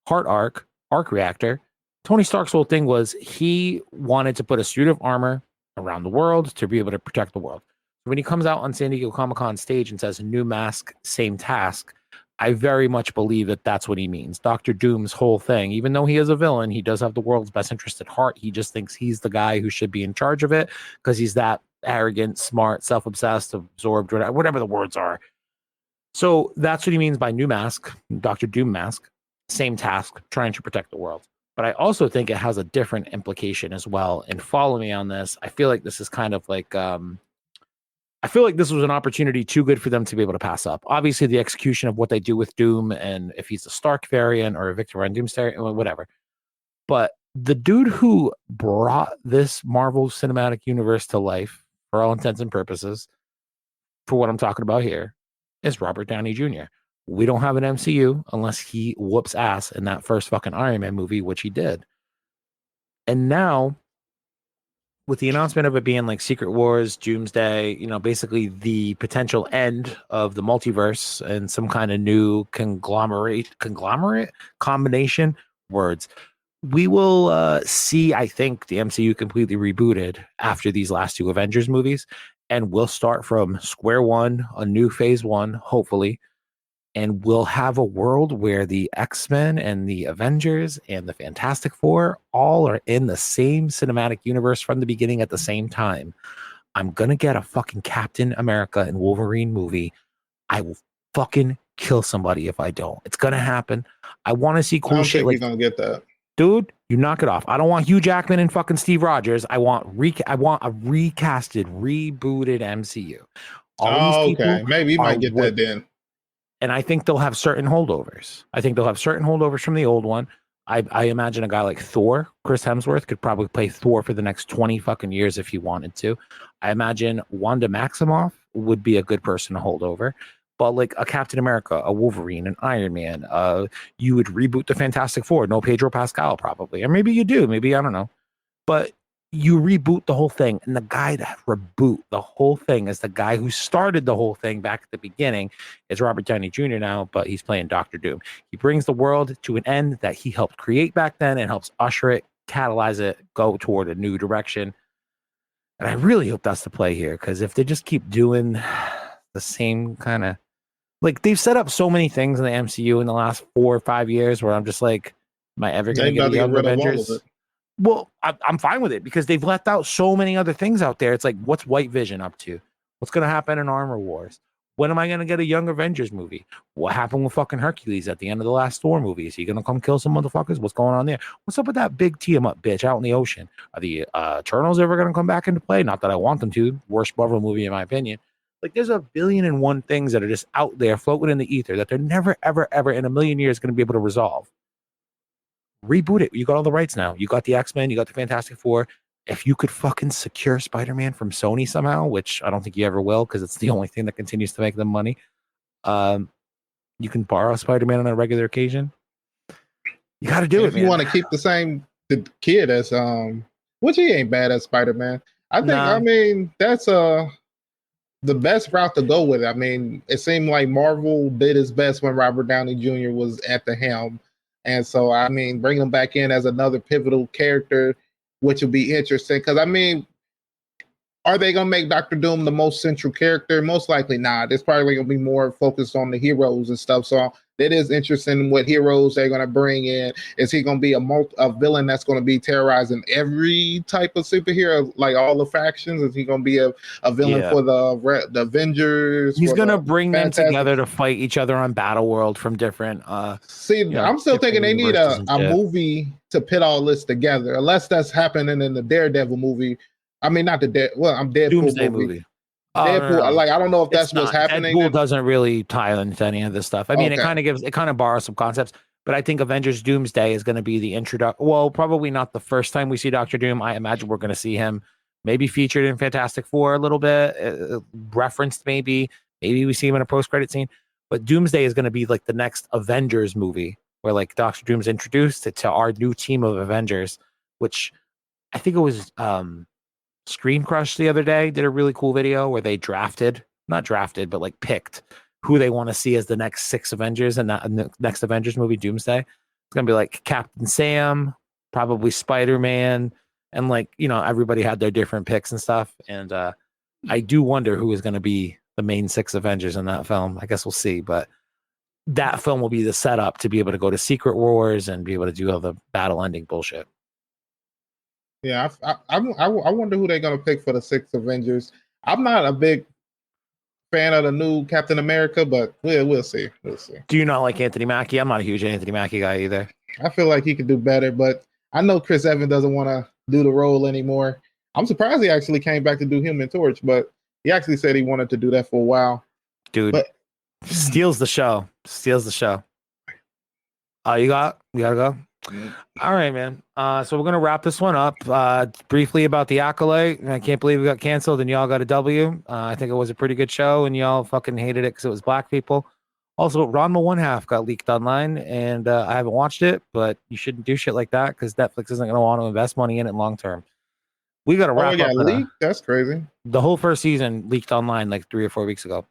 arc reactor. Tony Stark's whole thing was he wanted to put a suit of armor around the world to be able to protect the world. When he comes out on San Diego Comic-Con stage and says new mask, same task, I very much believe that that's what he means. Doctor Doom's whole thing, even though he is a villain, he does have the world's best interest at heart. He just thinks he's the guy who should be in charge of it because he's that arrogant, smart, self-obsessed, absorbed, whatever the words are. So that's what he means by new mask, Doctor Doom mask, same task, trying to protect the world. But I also think it has a different implication as well. And follow me on this. I feel like this is kind of like I feel like this was an opportunity too good for them to be able to pass up. Obviously, the execution of what they do with Doom and if he's a Stark variant or a Victor Von Doomsday, whatever. But the dude who brought this Marvel Cinematic Universe to life, for all intents and purposes, for what I'm talking about here, is Robert Downey Jr. We don't have an MCU unless he whoops ass in that first fucking Iron Man movie, which he did. And now, with the announcement of it being like Secret Wars, Doomsday, basically the potential end of the multiverse and some kind of new conglomerate combination words, we will see, I think, the MCU completely rebooted after these last two Avengers movies, and we'll start from square one, a new phase one, hopefully. And we'll have a world where the X-Men and the Avengers and the Fantastic Four all are in the same cinematic universe from the beginning at the same time. I'm going to get a fucking Captain America and Wolverine movie. I will fucking kill somebody if I don't. It's going to happen. I want to see cool shit. You're going to get that. Dude, you knock it off. I don't want Hugh Jackman and fucking Steve Rogers. I want a recasted, rebooted MCU. Okay. Maybe you might get that then. And I think they'll have certain holdovers. From the old one. I imagine a guy like Thor, Chris Hemsworth, could probably play Thor for the next 20 fucking years if he wanted to. I imagine Wanda Maximoff would be a good person to hold over. But like a Captain America, a Wolverine, an Iron Man, you would reboot the Fantastic Four. No Pedro Pascal, probably. Or maybe you do. Maybe, I don't know. But you reboot the whole thing, and the guy that reboot the whole thing is the guy who started the whole thing back at the beginning. Is Robert Downey Jr. now, but he's playing Doctor Doom. He brings the world to an end that he helped create back then and helps usher it, catalyze it, go toward a new direction. And I really hope that's the play here, because if they just keep doing the same kind of, like, they've set up so many things in the MCU in the last 4 or 5 years where I'm just like, am I ever going to get a Young Avengers? Well, I'm fine with it because they've left out so many other things out there. It's like, what's White Vision up to? What's going to happen in Armor Wars? When am I going to get a Young Avengers movie? What happened with fucking Hercules at the end of the last Thor movie? Is he going to come kill some motherfuckers? What's going on there? What's up with that big team-up bitch out in the ocean? Are the Eternals ever going to come back into play? Not that I want them to. Worst Marvel movie, in my opinion. Like, there's a billion and one things that are just out there floating in the ether that they're never, ever, ever in a million years going to be able to resolve. Reboot it. You got all the rights now. You got the X-Men. You got the Fantastic Four. If you could fucking secure Spider-Man from Sony somehow, which I don't think you ever will because it's the only thing that continues to make them money, you can borrow Spider-Man on a regular occasion. You got to do it, if you want to keep the same kid as which he ain't bad as Spider-Man. I think, Nah. I mean, that's the best route to go with it. I mean, it seemed like Marvel did its best when Robert Downey Jr. was at the helm. And so, I mean, bring him back in as another pivotal character, which will be interesting. Because, I mean, are they going to make Doctor Doom the most central character? Most likely not. It's probably going to be more focused on the heroes and stuff. So it is interesting what heroes they're going to bring in. Is he going to be a villain that's going to be terrorizing every type of superhero, like all the factions? Is he going to be a villain for the Avengers? He's going to bring them together to fight each other on Battle World from different. I'm still thinking they need a movie to pit all this together, unless that's happening in the Daredevil movie. I mean, not the I'm Deadpool Doomsday movie. Deadpool, no. Like, I don't know if that's what's happening. Deadpool doesn't really tie into any of this stuff. I mean, it kind of borrows some concepts, but I think Avengers Doomsday is going to be the introduction. Well, probably not the first time we see Doctor Doom. I imagine we're going to see him maybe featured in Fantastic Four a little bit, referenced maybe we see him in a post-credit scene. But Doomsday is going to be like the next Avengers movie where like Doctor Doom's introduced to our new team of Avengers, which I think it was Screen Crush the other day did a really cool video where they but like picked who they want to see as the next 6 Avengers and the next Avengers movie, Doomsday. It's gonna be like Captain Sam, probably Spider-Man, and like, you know, everybody had their different picks and stuff. And I do wonder who is going to be the main 6 Avengers in that film. I guess we'll see, but that film will be the setup to be able to go to Secret Wars and be able to do all the battle ending bullshit. Yeah, I wonder who they're gonna pick for the 6 Avengers. I'm not a big fan of the new Captain America, but we'll see. We'll see. Do you not like Anthony Mackie? I'm not a huge Anthony Mackie guy either. I feel like he could do better, but I know Chris Evans doesn't want to do the role anymore. I'm surprised he actually came back to do Human Torch, but he actually said he wanted to do that for a while. Dude, but steals the show. You gotta go. All right, man. So we're gonna wrap this one up. Briefly about the Acolyte. I can't believe it got canceled and y'all got a W. I think it was a pretty good show and y'all fucking hated it because it was black people. Also, Ranma 1/2 got leaked online and I haven't watched it, but you shouldn't do shit like that because Netflix isn't gonna want to invest money in it long term. We gotta wrap up. Leaked? That's crazy. The whole first season leaked online like 3 or 4 weeks ago,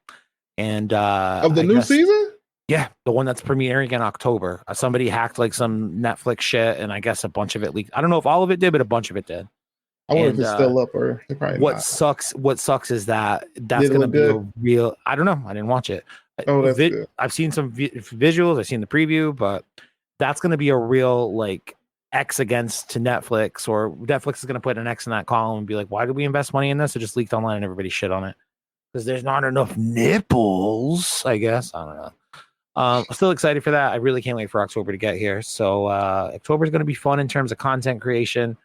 and of the new season. Yeah, the one that's premiering in October. Somebody hacked like some Netflix shit, and I guess a bunch of it leaked. I don't know if all of it did, but a bunch of it did. I wonder if it's still up or what not. What sucks is that's going to be a real. I don't know. I didn't watch it. Oh, that's good. I've seen some visuals. I've seen the preview, but that's going to be a real like X against to Netflix, or Netflix is going to put an X in that column and be like, "Why did we invest money in this?" It just leaked online and everybody shit on it because there's not enough nipples. I guess I don't know. I'm still excited for that. I really can't wait for October to get here. So October is going to be fun in terms of content creation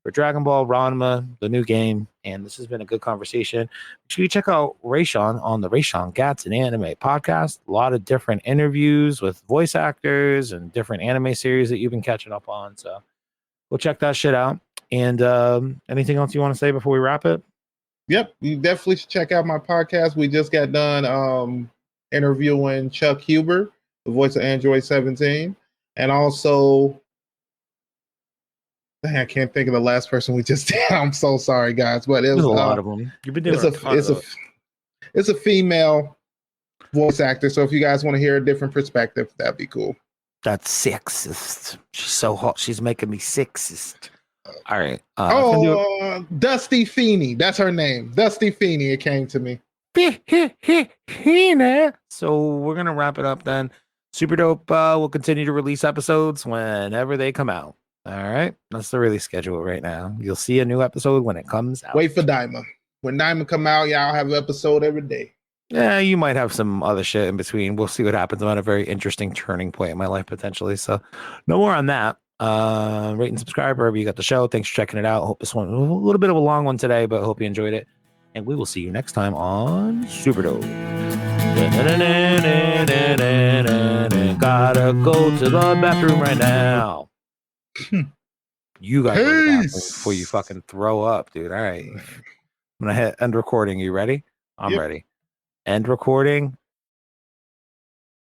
for Dragon Ball, Ranma, the new game. And this has been a good conversation. Make sure you check out Raysean on the Raysean Gats and Anime podcast. A lot of different interviews with voice actors and different anime series that you've been catching up on. So go check that shit out. And anything else you want to say before we wrap it? Yep. You definitely should check out my podcast. We just got done interviewing Chuck Huber, the voice of Android 17, and also I can't think of the last person we just did. I'm so sorry, guys, but it was a lot of them. You've been doing it's a female voice actor, so if you guys want to hear a different perspective, that'd be cool. That's sexist. She's so hot. She's making me sexist. All right. Dusty Feeney. That's her name. Dusty Feeney. It came to me. So we're gonna wrap it up then. Super Dope will continue to release episodes whenever they come out. All right, that's the release schedule right now. You'll see a new episode when it comes out. Wait for Daima. When Daima come out, y'all have an episode every day. Yeah, you might have some other shit in between. We'll see what happens. I'm at a very interesting turning point in my life potentially. So no more on that. Rate and subscribe wherever you got the show. Thanks for checking it out. Hope this one a little bit of a long one today, but hope you enjoyed it. And we will see you next time on Super Dope. Gotta go to the bathroom right now. You gotta go to the bathroom before you fucking throw up, dude. All right. I'm gonna hit end recording. You ready? I'm ready. End recording